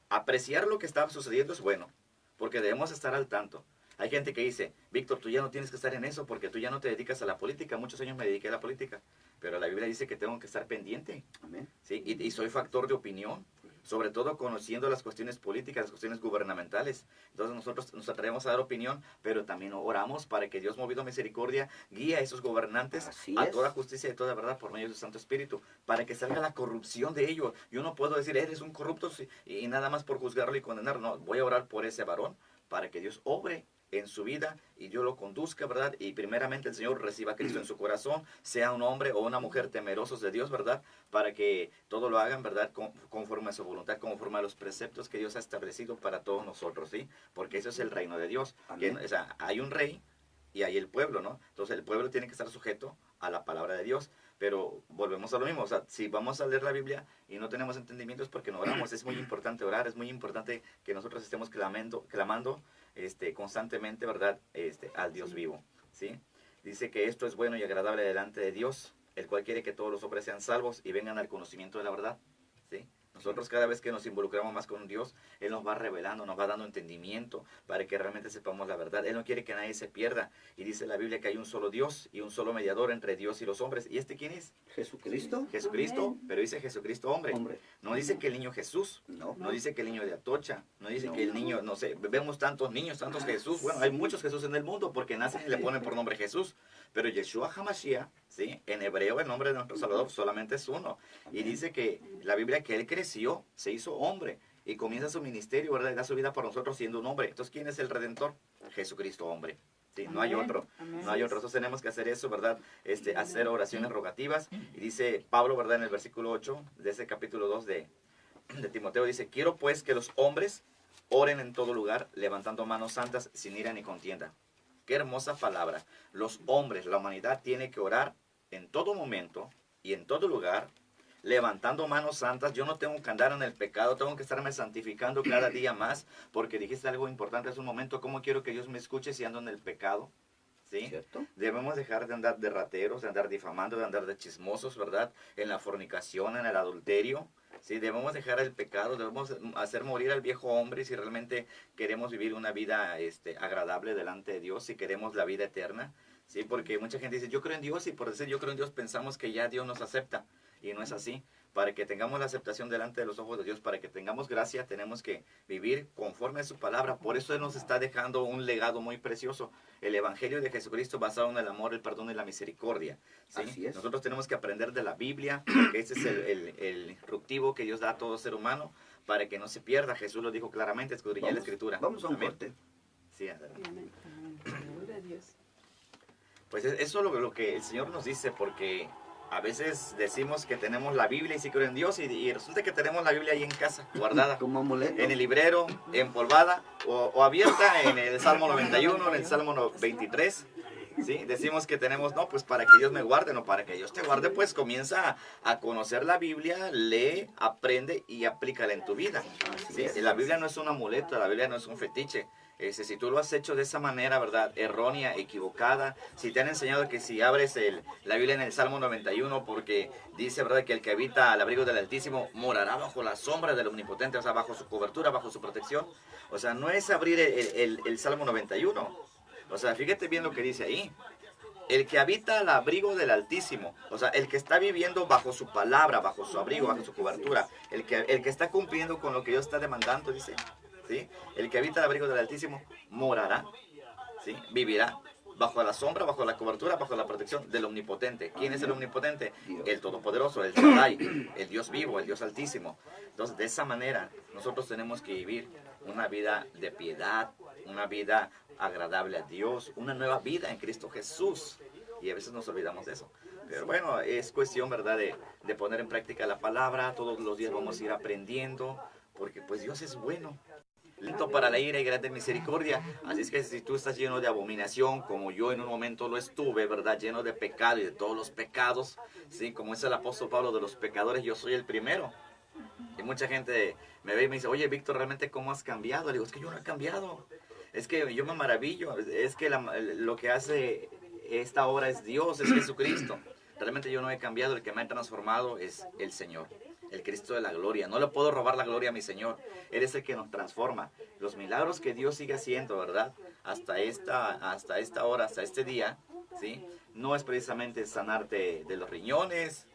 apreciar lo que está sucediendo es bueno, porque debemos estar al tanto. Hay gente que dice, Víctor, tú ya no tienes que estar en eso porque tú ya no te dedicas a la política. Muchos años me dediqué a la política, pero la Biblia dice que tengo que estar pendiente, Amén. ¿sí? Y soy factor de opinión, sobre todo conociendo las cuestiones políticas, las cuestiones gubernamentales. Entonces nosotros nos atrevemos a dar opinión, pero también oramos para que Dios, movido a misericordia, guíe a esos gobernantes Así a es. toda justicia y toda verdad por medio de su Santo Espíritu, para que salga la corrupción de ellos. Yo no puedo decir, eres un corrupto, sí, y nada más por juzgarlo y condenarlo. No, voy a orar por ese varón para que Dios obre en su vida y Dios lo conduzca, ¿verdad? Y primeramente el Señor reciba a Cristo en su corazón, sea un hombre o una mujer temerosos de Dios, ¿verdad? Para que todo lo hagan, ¿verdad?, conforme a su voluntad, conforme a los preceptos que Dios ha establecido para todos nosotros, ¿sí? Porque eso es el reino de Dios. Que, Amén. o sea, hay un rey y hay el pueblo, ¿no? Entonces el pueblo tiene que estar sujeto a la palabra de Dios. Pero volvemos a lo mismo, o sea, si vamos a leer la Biblia y no tenemos entendimiento es porque no oramos. Es muy importante orar, es muy importante que nosotros estemos clamando constantemente, ¿verdad?, al Dios vivo, ¿sí? Dice que esto es bueno y agradable delante de Dios, el cual quiere que todos los hombres sean salvos y vengan al conocimiento de la verdad. ¿Sí? Nosotros cada vez que nos involucramos más con Dios, Él nos va revelando, nos va dando entendimiento para que realmente sepamos la verdad. Él no quiere que nadie se pierda. Y dice la Biblia que hay un solo Dios y un solo mediador entre Dios y los hombres. ¿Y este quién es? Jesucristo. Jesucristo, Amén. pero dice Jesucristo hombre. Hombre. No dice que el niño Jesús, No. no dice que el niño de Atocha, no dice No. que el niño, no sé, vemos tantos niños, tantos Jesús. Bueno, hay muchos Jesús en el mundo porque nacen y le ponen por nombre Jesús. Pero Yeshua HaMashiach, ¿sí? En hebreo el nombre de nuestro Salvador solamente es uno. Y dice que la Biblia que Él creció, se hizo hombre y comienza su ministerio, ¿verdad? Y da su vida por nosotros siendo un hombre. Entonces, ¿quién es el Redentor? Jesucristo hombre. Sí, no hay Amén. otro, Amén. no hay otro. Nosotros tenemos que hacer eso, ¿verdad? Hacer oraciones rogativas. Y dice Pablo, ¿verdad? En el versículo 8 de ese capítulo 2 de Timoteo, dice, quiero pues que los hombres oren en todo lugar, levantando manos santas sin ira ni contienda. Qué hermosa palabra. Los hombres, la humanidad tiene que orar en todo momento y en todo lugar, levantando manos santas. Yo no tengo que andar en el pecado, tengo que estarme santificando cada día más, porque dijiste algo importante hace un momento, ¿cómo quiero que Dios me escuche si ando en el pecado? ¿Sí? ¿Cierto? Debemos dejar de andar de rateros, de andar difamando, de andar de chismosos, ¿verdad? En la fornicación, en el adulterio. Sí, debemos dejar el pecado, debemos hacer morir al viejo hombre si realmente queremos vivir una vida agradable delante de Dios, si queremos la vida eterna. Sí, porque mucha gente dice, yo creo en Dios, y por decir yo creo en Dios pensamos que ya Dios nos acepta. Y no es así. Para que tengamos la aceptación delante de los ojos de Dios, para que tengamos gracia, tenemos que vivir conforme a su palabra. Por eso Él nos está dejando un legado muy precioso. El Evangelio de Jesucristo basado en el amor, el perdón y la misericordia. ¿Sí? Así es. Nosotros tenemos que aprender de la Biblia, porque ese es el instructivo que Dios da a todo ser humano, para que no se pierda. Jesús lo dijo claramente, escudriñar la Escritura. Vamos a un Amén. corte. Sí, adelante. Amén. Gloria a Dios. Pues eso es lo que el Señor nos dice, porque a veces decimos que tenemos la Biblia y sí creo en Dios, y resulta que tenemos la Biblia ahí en casa, guardada, Como amuleto. en el librero, empolvada o abierta en el Salmo 91, en el Salmo 23. ¿Sí? Decimos que tenemos, no, pues para que Dios me guarde, no, para que Dios te guarde, pues comienza a conocer la Biblia, lee, aprende y aplícala en tu vida. ¿Sí? La Biblia no es un amuleto, la Biblia no es un fetiche. Si tú lo has hecho de esa manera, ¿verdad? Errónea, equivocada. Si te han enseñado que si abres la Biblia en el Salmo 91, porque dice, ¿verdad? Que el que habita al abrigo del Altísimo morará bajo la sombra del Omnipotente, o sea, bajo su cobertura, bajo su protección. O sea, no es abrir el Salmo 91. O sea, fíjate bien lo que dice ahí. El que habita al abrigo del Altísimo, o sea, el que está viviendo bajo su palabra, bajo su abrigo, bajo su cobertura, el que está cumpliendo con lo que Dios está demandando, dice. ¿Sí? El que habita al abrigo del Altísimo morará, ¿sí? Vivirá bajo la sombra, bajo la cobertura, bajo la protección del Omnipotente. ¿Quién es el Omnipotente? Dios. El Todopoderoso, el Shaddai, el Dios vivo, el Dios Altísimo. Entonces, de esa manera, nosotros tenemos que vivir una vida de piedad, una vida agradable a Dios, una nueva vida en Cristo Jesús. Y a veces nos olvidamos de eso. Pero bueno, es cuestión, ¿verdad?, de poner en práctica la palabra. Todos los días vamos a ir aprendiendo, porque pues Dios es bueno. Lento para la ira y grande en misericordia. Así es que si tú estás lleno de abominación, como yo en un momento lo estuve, ¿verdad? Lleno de pecado y de todos los pecados, ¿sí? Como es el apóstol Pablo, de los pecadores, yo soy el primero. Y mucha gente me ve y me dice, oye, Víctor, ¿realmente cómo has cambiado? Le digo, es que yo no he cambiado. Es que yo me maravillo. Es que lo que hace esta obra es Dios, es Jesucristo. Realmente yo no he cambiado. El que me ha transformado es el Señor, el Cristo de la gloria. No le puedo robar la gloria a mi Señor. Él es el que nos transforma. Los milagros que Dios sigue haciendo, ¿verdad? Hasta esta hora, hasta este día, ¿sí? No es precisamente sanarte de los riñones.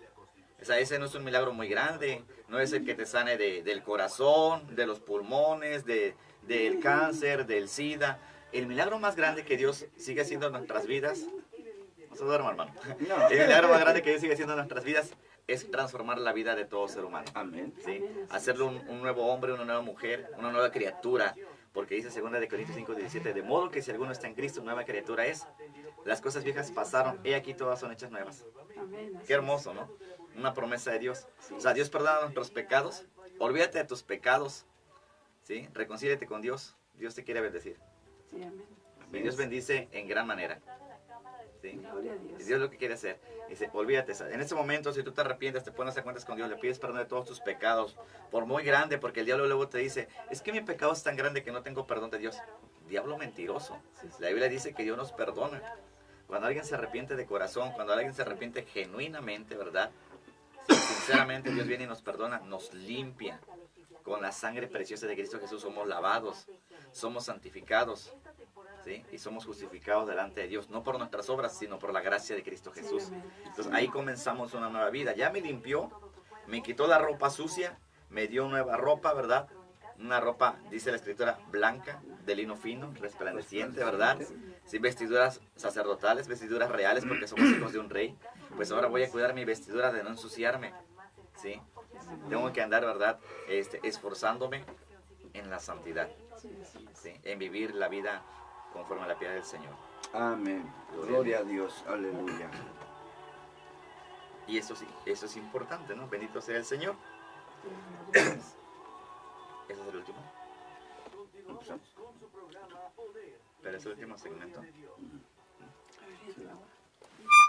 O sea, ese no es un milagro muy grande. No es el que te sane del corazón, de los pulmones, del cáncer, del SIDA. El milagro más grande que Dios sigue haciendo en nuestras vidas, no se duerma, hermano. No. El milagro más grande que Dios sigue haciendo en nuestras vidas es transformar la vida de todo ser humano. Amén. ¿Sí? Hacerlo un nuevo hombre, una nueva mujer, una nueva criatura. Porque dice 2 Corintios 5:17, de modo que si alguno está en Cristo, nueva criatura es. Las cosas viejas pasaron, he aquí todas son hechas nuevas. Qué hermoso, ¿no? Una promesa de Dios. O sea, Dios perdona nuestros pecados. Olvídate de tus pecados. ¿Sí? Reconcíliate con Dios. Dios te quiere bendecir. Sí, amén. Y Dios bendice en gran manera. ¿Sí? Gloria a Dios. Y Dios lo que quiere hacer. Dice, olvídate. En este momento, si tú te arrepientes, te pones a cuentas con Dios, le pides perdón de todos tus pecados, por muy grande, porque el diablo luego te dice, es que mi pecado es tan grande que no tengo perdón de Dios. Diablo mentiroso. La Biblia dice que Dios nos perdona. Cuando alguien se arrepiente de corazón, cuando alguien se arrepiente genuinamente, ¿verdad? Sí, sinceramente Dios viene y nos perdona, nos limpia. Con la sangre preciosa de Cristo Jesús somos lavados, somos santificados, ¿sí? Y somos justificados delante de Dios, no por nuestras obras, sino por la gracia de Cristo Jesús. Entonces ahí comenzamos una nueva vida. Ya me limpió, me quitó la ropa sucia, me dio nueva ropa, ¿verdad? Una ropa, dice la escritura, blanca, de lino fino, resplandeciente, ¿verdad? Sí, vestiduras sacerdotales, vestiduras reales, porque somos hijos de un rey. Pues ahora voy a cuidar mi vestidura de no ensuciarme, ¿sí? Tengo que andar, ¿verdad? Esforzándome en la santidad, ¿sí? En vivir la vida conforme a la piedad del Señor. Amén. Gloria a Dios. Aleluya. Y eso sí, eso es importante, ¿no? Bendito sea el Señor. Ese es el último. Pero es el último segmento.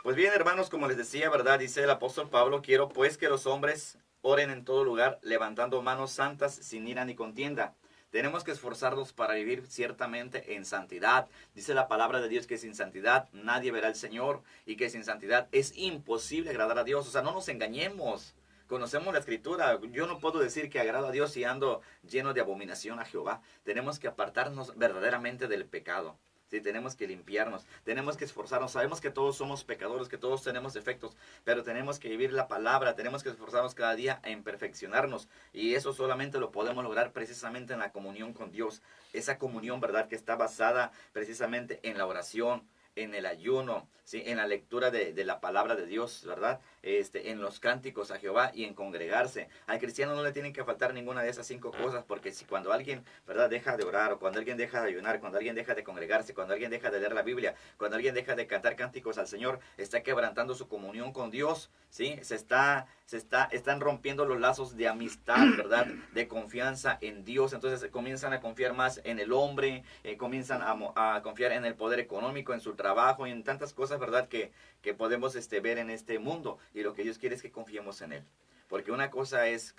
Pues bien, hermanos, como les decía, ¿verdad? Dice el apóstol Pablo, quiero pues que los hombres oren en todo lugar, levantando manos santas sin ira ni contienda. Tenemos que esforzarnos para vivir ciertamente en santidad. Dice la palabra de Dios que sin santidad nadie verá al Señor y que sin santidad es imposible agradar a Dios. O sea, no nos engañemos. Conocemos la escritura. Yo no puedo decir que agrado a Dios si ando lleno de abominación a Jehová. Tenemos que apartarnos verdaderamente del pecado. Sí, tenemos que limpiarnos, tenemos que esforzarnos. Sabemos que todos somos pecadores, que todos tenemos defectos, pero tenemos que vivir la palabra, tenemos que esforzarnos cada día en perfeccionarnos. Y eso solamente lo podemos lograr precisamente en la comunión con Dios. Esa comunión, ¿verdad?, que está basada precisamente en la oración, en el ayuno, ¿sí?, en la lectura de la palabra de Dios, ¿verdad? En los cánticos a Jehová y en congregarse. Al cristiano no le tienen que faltar ninguna de esas 5 cosas, porque si cuando alguien, ¿verdad?, deja de orar, o cuando alguien deja de ayunar, cuando alguien deja de congregarse, cuando alguien deja de leer la Biblia, cuando alguien deja de cantar cánticos al Señor, está quebrantando su comunión con Dios, ¿sí? Están rompiendo los lazos de amistad, ¿verdad?, de confianza en Dios. Entonces comienzan a confiar más en el hombre, comienzan a confiar en el poder económico, en su trabajo y en tantas cosas, ¿verdad?, que podemos ver en este mundo. Y lo que Dios quiere es que confiemos en Él. Porque una cosa es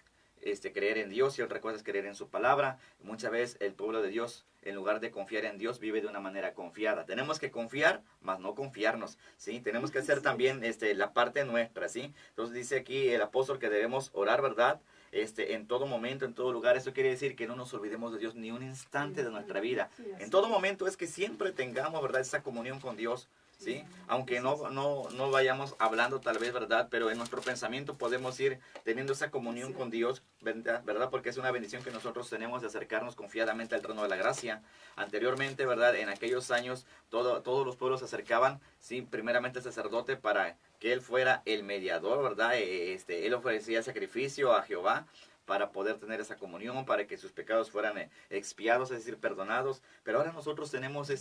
creer en Dios y otra cosa es creer en su palabra. Muchas veces el pueblo de Dios, en lugar de confiar en Dios, vive de una manera confiada. Tenemos que confiar, mas no confiarnos, ¿sí? Tenemos que hacer también la parte nuestra, ¿sí? Entonces dice aquí el apóstol que debemos orar, ¿verdad?, en todo momento, en todo lugar. Eso quiere decir que no nos olvidemos de Dios ni un instante de nuestra vida. En todo momento es que siempre tengamos, ¿verdad?, esa comunión con Dios, ¿sí? Aunque no vayamos hablando tal vez, ¿verdad?, pero en nuestro pensamiento podemos ir teniendo esa comunión con Dios, ¿verdad? Porque es una bendición que nosotros tenemos de acercarnos confiadamente al trono de la gracia. Anteriormente, ¿verdad?, en aquellos años todos los pueblos se acercaban, ¿sí?, primeramente al sacerdote para que él fuera el mediador, ¿verdad? Él ofrecía sacrificio a Jehová para poder tener esa comunión, para que sus pecados fueran expiados, es decir, perdonados. Pero ahora nosotros tenemos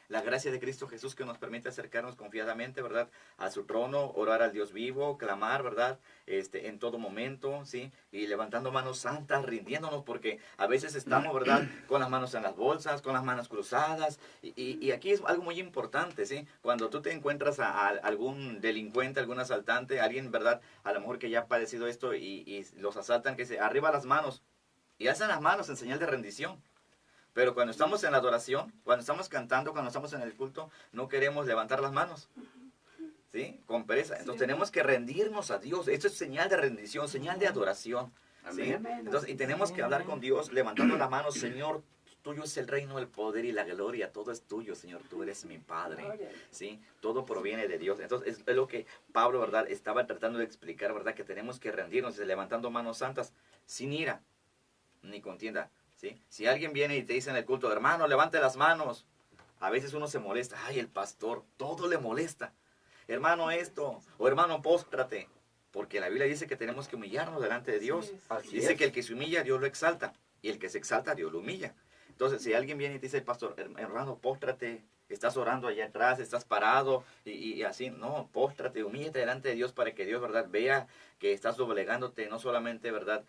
la gracia de Cristo Jesús que nos permite acercarnos confiadamente, ¿verdad?, a su trono, orar al Dios vivo, clamar, ¿verdad?, en todo momento, ¿sí? Y levantando manos santas, rindiéndonos, porque a veces estamos, ¿verdad?, con las manos en las bolsas, con las manos cruzadas. Y aquí es algo muy importante, ¿sí? Cuando tú te encuentras a algún delincuente, algún asaltante, alguien, ¿verdad?, a lo mejor que ya ha padecido esto y los asaltan, que se arriba las manos y alzan las manos en señal de rendición. Pero cuando estamos en la adoración, cuando estamos cantando, cuando estamos en el culto, no queremos levantar las manos, ¿sí?, con pereza. Entonces tenemos que rendirnos a Dios. Esto es señal de rendición, señal de adoración, ¿sí? Entonces, y tenemos que hablar con Dios levantando las manos. Señor, tuyo es el reino, el poder y la gloria. Todo es tuyo, Señor. Tú eres mi Padre, ¿sí? Todo proviene de Dios. Entonces, es lo que Pablo, ¿verdad?, estaba tratando de explicar, ¿verdad?, que tenemos que rendirnos levantando manos santas, sin ira ni contienda, ¿sí? Si alguien viene y te dice en el culto, hermano, levante las manos, a veces uno se molesta. Ay, el pastor, todo le molesta. Hermano, esto, o hermano, póstrate. Porque la Biblia dice que tenemos que humillarnos delante de Dios. Dice que el que se humilla, Dios lo exalta. Y el que se exalta, Dios lo humilla. Entonces, si alguien viene y te dice, pastor, hermano, póstrate, estás orando allá atrás, estás parado, y así, no, póstrate, humíllate delante de Dios para que Dios, ¿verdad?, vea que estás doblegándote, no solamente, ¿verdad?,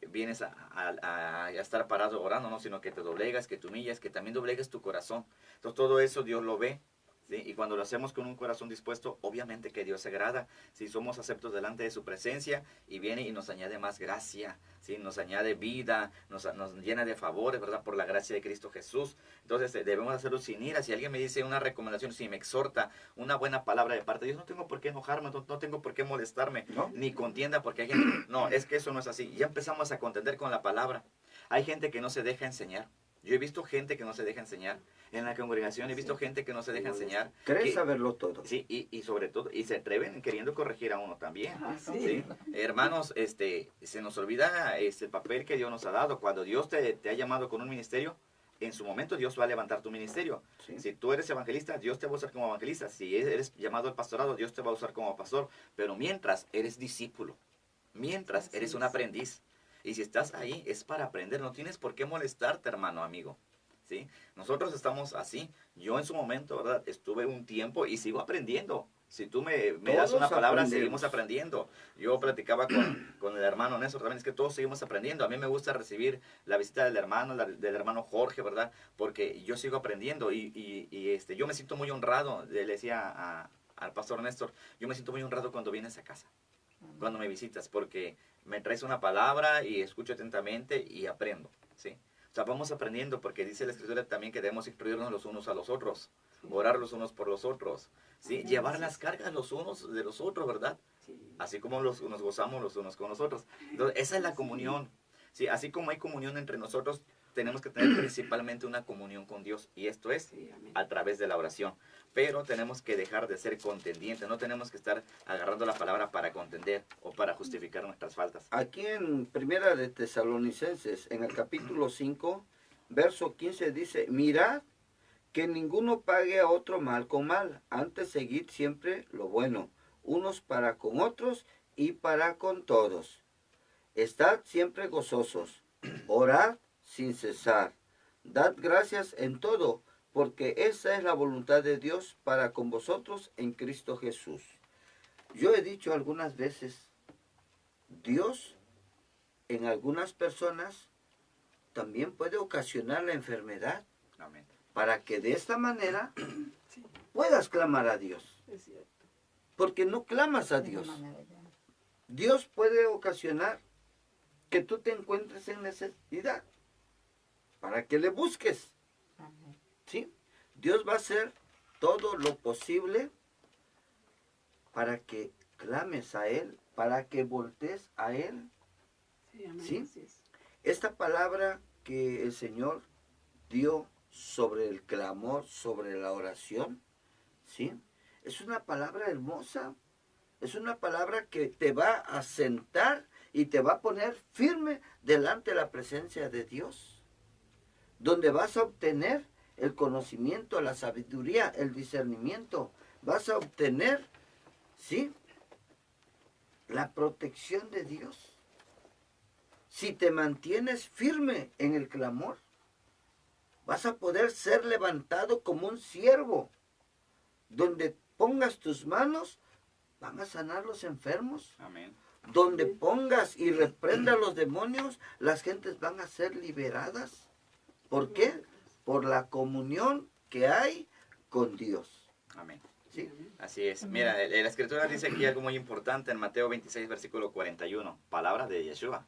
vienes a estar parado orando, no, sino que te doblegas, que te humillas, que también doblegues tu corazón. Entonces, todo eso Dios lo ve, ¿sí? Y cuando lo hacemos con un corazón dispuesto, obviamente que Dios se agrada. Si somos aceptos delante de su presencia y viene y nos añade más gracia, ¿sí? Nos añade vida, nos llena de favores, ¿verdad? Por la gracia de Cristo Jesús. Entonces debemos hacerlo sin ira. Si alguien me dice una recomendación, si me exhorta una buena palabra de parte de Dios, no tengo por qué enojarme, no tengo por qué molestarme, ¿No? ni contienda porque hay gente... No, es que eso no es así. Ya empezamos a contender con la palabra. Hay gente que no se deja enseñar. Yo he visto gente que no se deja enseñar. En la congregación he visto gente que no se deja enseñar. ¿Crees saberlo todo? Sí, y sobre todo, y se atreven queriendo corregir a uno también. Ah, sí. ¿Sí? Hermanos, se nos olvida el papel que Dios nos ha dado. Cuando Dios te ha llamado con un ministerio, en su momento Dios va a levantar tu ministerio. Sí. Si tú eres evangelista, Dios te va a usar como evangelista. Si eres llamado al pastorado, Dios te va a usar como pastor. Pero mientras eres discípulo, mientras Así eres un es. aprendiz. Y si estás ahí es para aprender, no tienes por qué molestarte, hermano, amigo. ¿Sí? Nosotros estamos así. Yo en su momento, ¿verdad? Estuve un tiempo y sigo aprendiendo. Si tú me das Todos una palabra, aprendemos. seguimos aprendiendo. Yo platicaba con el hermano Néstor también, es que todos seguimos aprendiendo. A mí me gusta recibir la visita del hermano Jorge, ¿verdad? Porque yo sigo aprendiendo y yo me siento muy honrado. Le decía al pastor Néstor, yo me siento muy honrado cuando vienes a casa, cuando me visitas, porque me traes una palabra y escucho atentamente y aprendo, ¿sí? O sea, vamos aprendiendo porque dice la Escritura también que debemos instruirnos los unos a los otros, orar los unos por los otros, ¿sí? Amén, Llevar sí. las cargas los unos de los otros, ¿verdad? Sí. Así como nos gozamos los unos con los otros. Entonces, esa es la comunión, ¿sí? Así como hay comunión entre nosotros, tenemos que tener principalmente una comunión con Dios, y esto es Sí, amén. a través de la oración. Pero tenemos que dejar de ser contendientes, no tenemos que estar agarrando la palabra para contender o para justificar nuestras faltas. Aquí en Primera de Tesalonicenses, en el capítulo 5, verso 15 dice, mirad que ninguno pague a otro mal con mal, antes seguid siempre lo bueno, unos para con otros y para con todos. Estad siempre gozosos, orad sin cesar, dad gracias en todo, porque esa es la voluntad de Dios para con vosotros en Cristo Jesús. Yo he dicho algunas veces, Dios en algunas personas también puede ocasionar la enfermedad Amén. para que de esta manera Sí, puedas clamar a Dios. es cierto. Porque no clamas a De Dios. esa manera ya. Dios puede ocasionar que tú te encuentres en necesidad para que le busques. Amén. ¿Sí? Dios va a hacer todo lo posible para que clames a Él, para que voltees a Él. Sí, amén. ¿Sí? Así es. Esta palabra que el Señor dio sobre el clamor, sobre la oración, ¿sí? Es una palabra hermosa, es una palabra que te va a sentar y te va a poner firme delante de la presencia de Dios, donde vas a obtener el conocimiento, la sabiduría, el discernimiento, vas a obtener, ¿sí?, la protección de Dios. Si te mantienes firme en el clamor, vas a poder ser levantado como un siervo. Donde pongas tus manos, van a sanar los enfermos. Amén. Donde pongas y reprendas a los demonios, las gentes van a ser liberadas. ¿Por qué? Por la comunión que hay con Dios. Amén. ¿Sí? Así es. Mira, la Escritura dice aquí algo muy importante en Mateo 26, versículo 41. Palabras de Yeshua,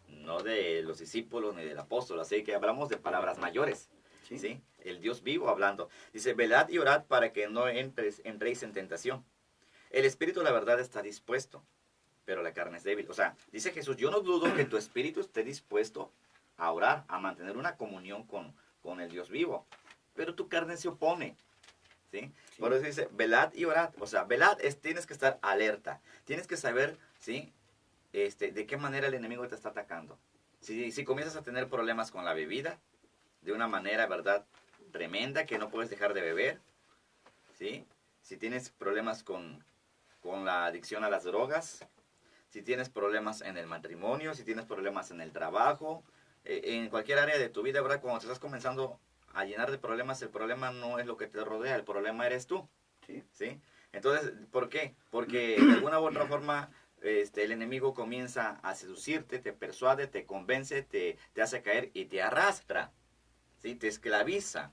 no de los discípulos ni del apóstol. Así que hablamos de palabras mayores. ¿Sí? ¿Sí? El Dios vivo hablando. Dice, velad y orad para que no entréis en tentación. El espíritu, la verdad, está dispuesto, pero la carne es débil. O sea, dice Jesús, yo no dudo que tu espíritu esté dispuesto a orar, a mantener una comunión con el Dios vivo, pero tu carne se opone. ¿Sí? Sí. Por eso dice, velad y orad. O sea, velad tienes que estar alerta. Tienes que saber, ¿sí?, de qué manera el enemigo te está atacando. Si comienzas a tener problemas con la bebida, de una manera, ¿verdad?, tremenda, que no puedes dejar de beber, ¿sí? Si tienes problemas con la adicción a las drogas, si tienes problemas en el matrimonio, si tienes problemas en el trabajo, en cualquier área de tu vida, ¿verdad?, cuando te estás comenzando a llenar de problemas, el problema no es lo que te rodea, el problema eres tú, ¿Sí? ¿sí? Entonces, ¿por qué? Porque de alguna u otra forma el enemigo comienza a seducirte, te persuade, te convence, te hace caer y te arrastra, ¿sí? Te esclaviza.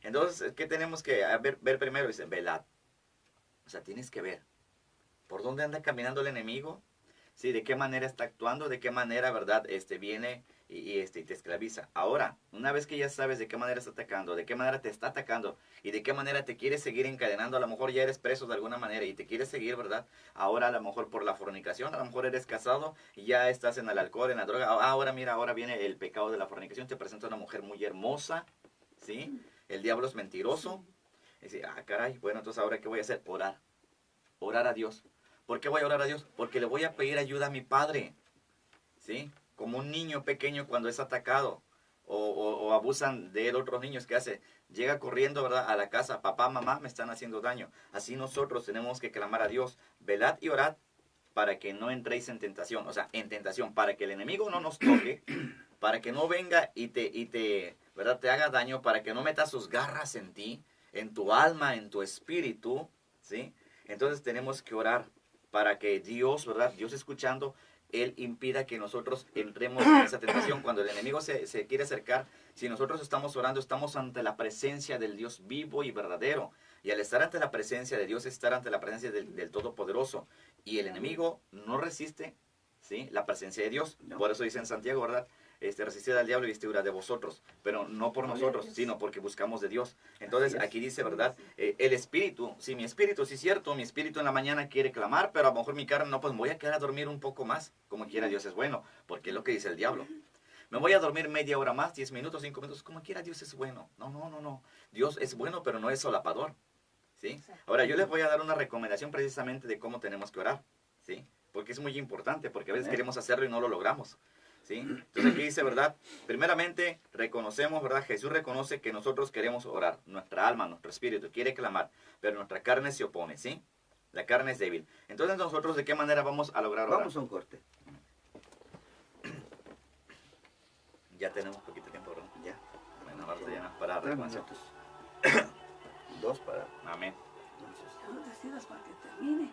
Entonces, ¿qué tenemos que ver primero? Dice, velad. O sea, tienes que ver por dónde anda caminando el enemigo, ¿sí? De qué manera está actuando, de qué manera, ¿verdad? Viene y te esclaviza. Ahora, una vez que ya sabes de qué manera está atacando, de qué manera te está atacando y de qué manera te quiere seguir encadenando, a lo mejor ya eres preso de alguna manera y te quiere seguir, ¿verdad? Ahora a lo mejor por la fornicación, a lo mejor eres casado y ya estás en el alcohol, en la droga. Ahora mira, ahora viene el pecado de la fornicación, te presenta una mujer muy hermosa, ¿sí? El diablo es mentiroso. Y dice, caray, bueno, entonces ahora ¿qué voy a hacer? Orar. Orar a Dios. ¿Por qué voy a orar a Dios? Porque le voy a pedir ayuda a mi padre, ¿sí? Como un niño pequeño cuando es atacado o abusan de él otros niños, ¿qué hace? Llega corriendo, ¿verdad? A la casa, papá, mamá, me están haciendo daño. Así nosotros tenemos que clamar a Dios, velad y orad para que no entréis en tentación, o sea, en tentación, para que el enemigo no nos toque, para que no venga ¿verdad? Te haga daño, para que no meta sus garras en ti, en tu alma, en tu espíritu, ¿sí? Entonces tenemos que orar para que Dios, ¿verdad? Dios escuchando, Él impida que nosotros entremos en esa tentación. Cuando el enemigo se quiere acercar, si nosotros estamos orando, estamos ante la presencia del Dios vivo y verdadero. Y al estar ante la presencia de Dios, estar ante la presencia del Todopoderoso. Y el enemigo no resiste, ¿sí? La presencia de Dios. No. Por eso dice en Santiago, ¿verdad? Resistid al diablo y huirá de vosotros, pero no por nosotros, sino porque buscamos de Dios. Entonces aquí dice, ¿verdad? El espíritu, sí, mi espíritu, sí es cierto, mi espíritu en la mañana quiere clamar, pero a lo mejor mi carne no, pues me voy a quedar a dormir un poco más, como quiera Dios es bueno, porque es lo que dice el diablo. Me voy a dormir media hora más, 10 minutos, 5 minutos, como quiera Dios es bueno. No. Dios es bueno, pero no es solapador, ¿sí? Ahora yo les voy a dar una recomendación precisamente de cómo tenemos que orar, ¿sí? Porque es muy importante, porque a veces queremos hacerlo y no lo logramos. ¿Sí? Entonces aquí dice, ¿verdad? Primeramente reconocemos, ¿verdad? Jesús reconoce que nosotros queremos orar. Nuestra alma, nuestro espíritu quiere clamar, pero nuestra carne se opone, ¿sí? La carne es débil. Entonces nosotros, ¿de qué manera vamos a lograr orar? Vamos a un corte. Ya tenemos poquito tiempo, ¿verdad? Ya. Bueno, ahora ya nos para 3 reconocer. minutos. 2 para. Amén. No decidas para que termine.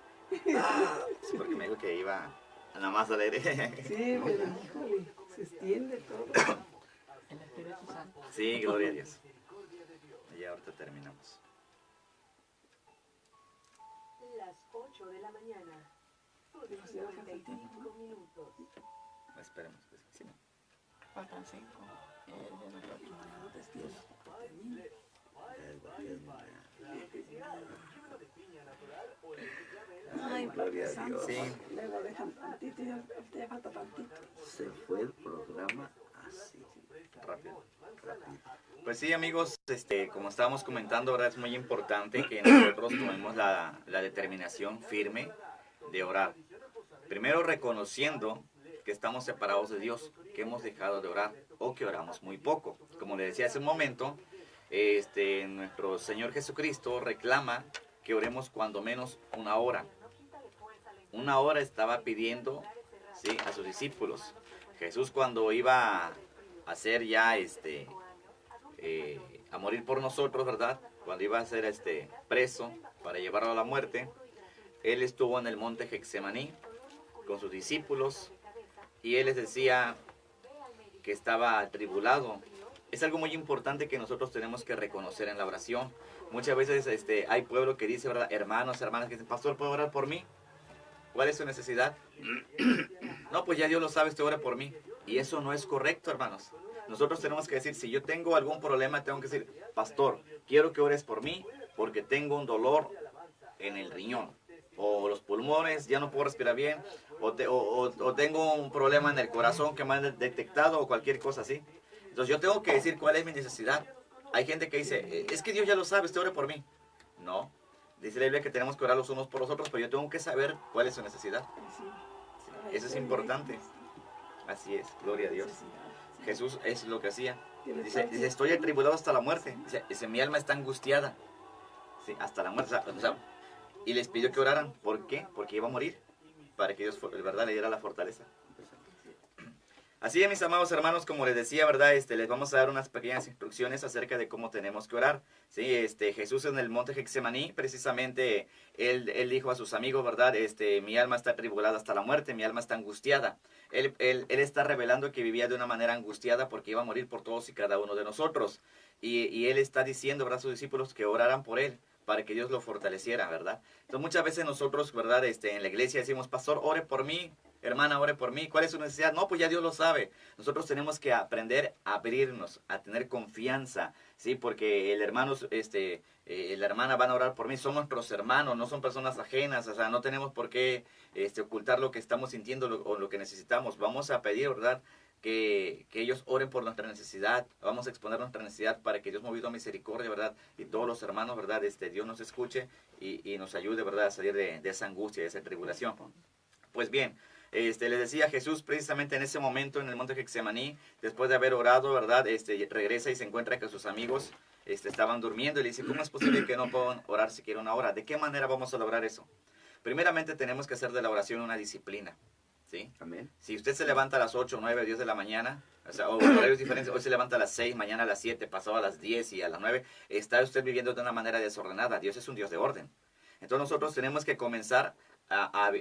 Sí, porque me dijo que iba a la más alegre. Sí, pero híjole, se extiende todo. El Espíritu Santo. Sí, gloria a Dios. Y ahorita terminamos. Las 8 de la mañana. Sus 55 minutos. Esperemos. Pues, sí. Faltan 5. No decidas para que termine. Ay, Gloria a Santo. Dios. Sí. Luego dejan tantito y ya falta tantito. Se fue el programa así. Rápido. Pues sí, amigos, como estábamos comentando, ¿verdad? Es muy importante que nosotros tomemos la determinación firme de orar. Primero reconociendo que estamos separados de Dios, que hemos dejado de orar o que oramos muy poco. Como le decía hace un momento, nuestro Señor Jesucristo reclama que oremos cuando menos 1 hora. 1 hora estaba pidiendo, ¿sí?, a sus discípulos. Jesús cuando iba a hacer ya a morir por nosotros, ¿verdad? Cuando iba a ser preso para llevarlo a la muerte, él estuvo en el monte Getsemaní con sus discípulos y él les decía que estaba atribulado. Es algo muy importante que nosotros tenemos que reconocer en la oración. Muchas veces hay pueblo que dice, ¿verdad? Hermanos, hermanas, que dicen, pastor, ¿puedo orar por mí? ¿Cuál es su necesidad? No, pues ya Dios lo sabe, usted ora por mí. Y eso no es correcto, hermanos. Nosotros tenemos que decir, si yo tengo algún problema, tengo que decir, pastor, quiero que ores por mí porque tengo un dolor en el riñón. O los pulmones, ya no puedo respirar bien. O tengo un problema en el corazón que me han detectado o cualquier cosa así. Entonces yo tengo que decir cuál es mi necesidad. Hay gente que dice, es que Dios ya lo sabe, usted ore por mí. No. Dice la Biblia que tenemos que orar los unos por los otros, pero yo tengo que saber cuál es su necesidad. Sí, eso es importante. Así es, gloria a Dios. Jesús es lo que hacía. Dice, estoy atribulado hasta la muerte. Dice, mi alma está angustiada. Sí, hasta la muerte. O sea, y les pidió que oraran. ¿Por qué? Porque iba a morir. Para que Dios, ¿verdad?, le diera la fortaleza. Así es, mis amados hermanos, como les decía, ¿verdad? Les vamos a dar unas pequeñas instrucciones acerca de cómo tenemos que orar. Sí, Jesús en el monte Getsemaní, precisamente, él dijo a sus amigos, ¿verdad? Mi alma está atribulada hasta la muerte, mi alma está angustiada. Él está revelando que vivía de una manera angustiada porque iba a morir por todos y cada uno de nosotros. Y Él está diciendo, ¿verdad?, a sus discípulos que oraran por Él, para que Dios lo fortaleciera, ¿verdad? Entonces muchas veces nosotros, ¿verdad?, en la iglesia decimos, pastor, ore por mí, hermana, ore por mí. ¿Cuál es su necesidad? No, pues ya Dios lo sabe. Nosotros tenemos que aprender a abrirnos, a tener confianza, ¿sí? Porque el hermano, la hermana van a orar por mí, son nuestros hermanos, no son personas ajenas, o sea, no tenemos por qué ocultar lo que estamos sintiendo o lo que necesitamos. Vamos a pedir, ¿verdad?, que ellos oren por nuestra necesidad. Vamos a exponer nuestra necesidad para que Dios, movido a misericordia, ¿verdad?, y todos los hermanos, ¿verdad?, Dios nos escuche y nos ayude, ¿verdad?, a salir de esa angustia, de esa tribulación. Pues bien, les decía, Jesús precisamente en ese momento en el monte Getsemaní, después de haber orado, ¿verdad?, regresa y se encuentra que sus amigos estaban durmiendo y le dice, ¿cómo es posible que no puedan orar siquiera una hora? ¿De qué manera vamos a lograr eso? Primeramente tenemos que hacer de la oración una disciplina, ¿sí? Amén. Si usted se levanta a las 8, 9, 10 de la mañana, o sea, o horarios diferentes, hoy se levanta a las 6, mañana a las 7, pasado a las 10 y a las 9, está usted viviendo de una manera desordenada. Dios es un Dios de orden. Entonces nosotros tenemos que comenzar a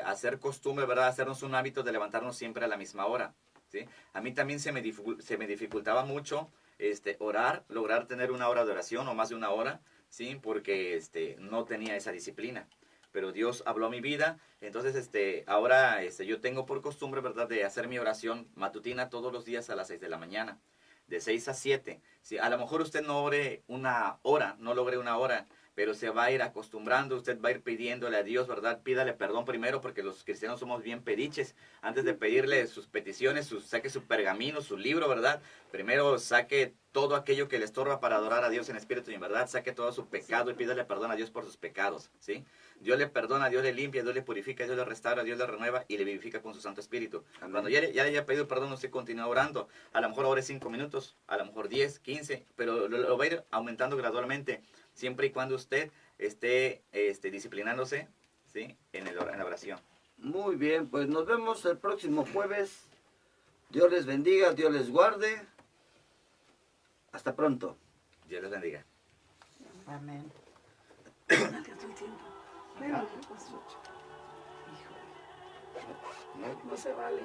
hacer costumbre, ¿verdad?, hacernos un hábito de levantarnos siempre a la misma hora, ¿sí? A mí también se me dificultaba mucho orar, lograr tener una hora de oración o más de una hora, ¿sí? Porque no tenía esa disciplina. Pero Dios habló a mi vida, entonces ahora yo tengo por costumbre, ¿verdad?, de hacer mi oración matutina todos los días a las 6 de la mañana, de 6 a 7. ¿Sí? A lo mejor usted no ore una hora, no logre una hora, pero se va a ir acostumbrando, usted va a ir pidiéndole a Dios, ¿verdad? Pídale perdón primero, porque los cristianos somos bien pediches. Antes de pedirle sus peticiones, saque su pergamino, su libro, ¿verdad? Primero saque todo aquello que le estorba para adorar a Dios en espíritu y en verdad, saque todo su pecado y pídale perdón a Dios por sus pecados, ¿sí? Dios le perdona, Dios le limpia, Dios le purifica, Dios le restaura, Dios le renueva y le vivifica con su Santo Espíritu. Amén. Cuando ya le haya pedido perdón, usted continúa orando. A lo mejor ore 5 minutos, a lo mejor 10, 15, pero lo va a ir aumentando gradualmente, siempre y cuando usted esté disciplinándose, ¿sí?, en la oración. Muy bien, pues nos vemos el próximo jueves. Dios les bendiga, Dios les guarde. Hasta pronto. Dios les bendiga. Amén. Mira, pues, no se vale.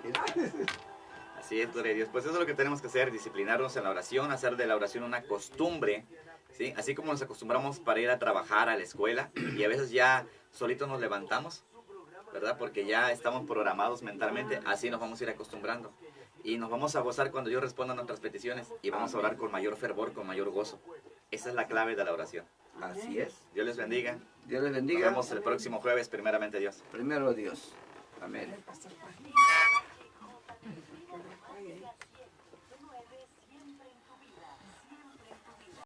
Así es, gloria a Dios. Pues eso es lo que tenemos que hacer, disciplinarnos en la oración, hacer de la oración una costumbre, ¿sí? Así como nos acostumbramos para ir a trabajar a la escuela y a veces ya solitos nos levantamos, ¿verdad? Porque ya estamos programados mentalmente, así nos vamos a ir acostumbrando. Y nos vamos a gozar cuando Dios responda a nuestras peticiones y vamos a orar con mayor fervor, con mayor gozo. Esa es la clave de la oración. Así es. Dios les bendiga. Dios les Nos bendiga. vemos el próximo jueves, primeramente Dios. Primero Dios. Amén. Pastor Juan.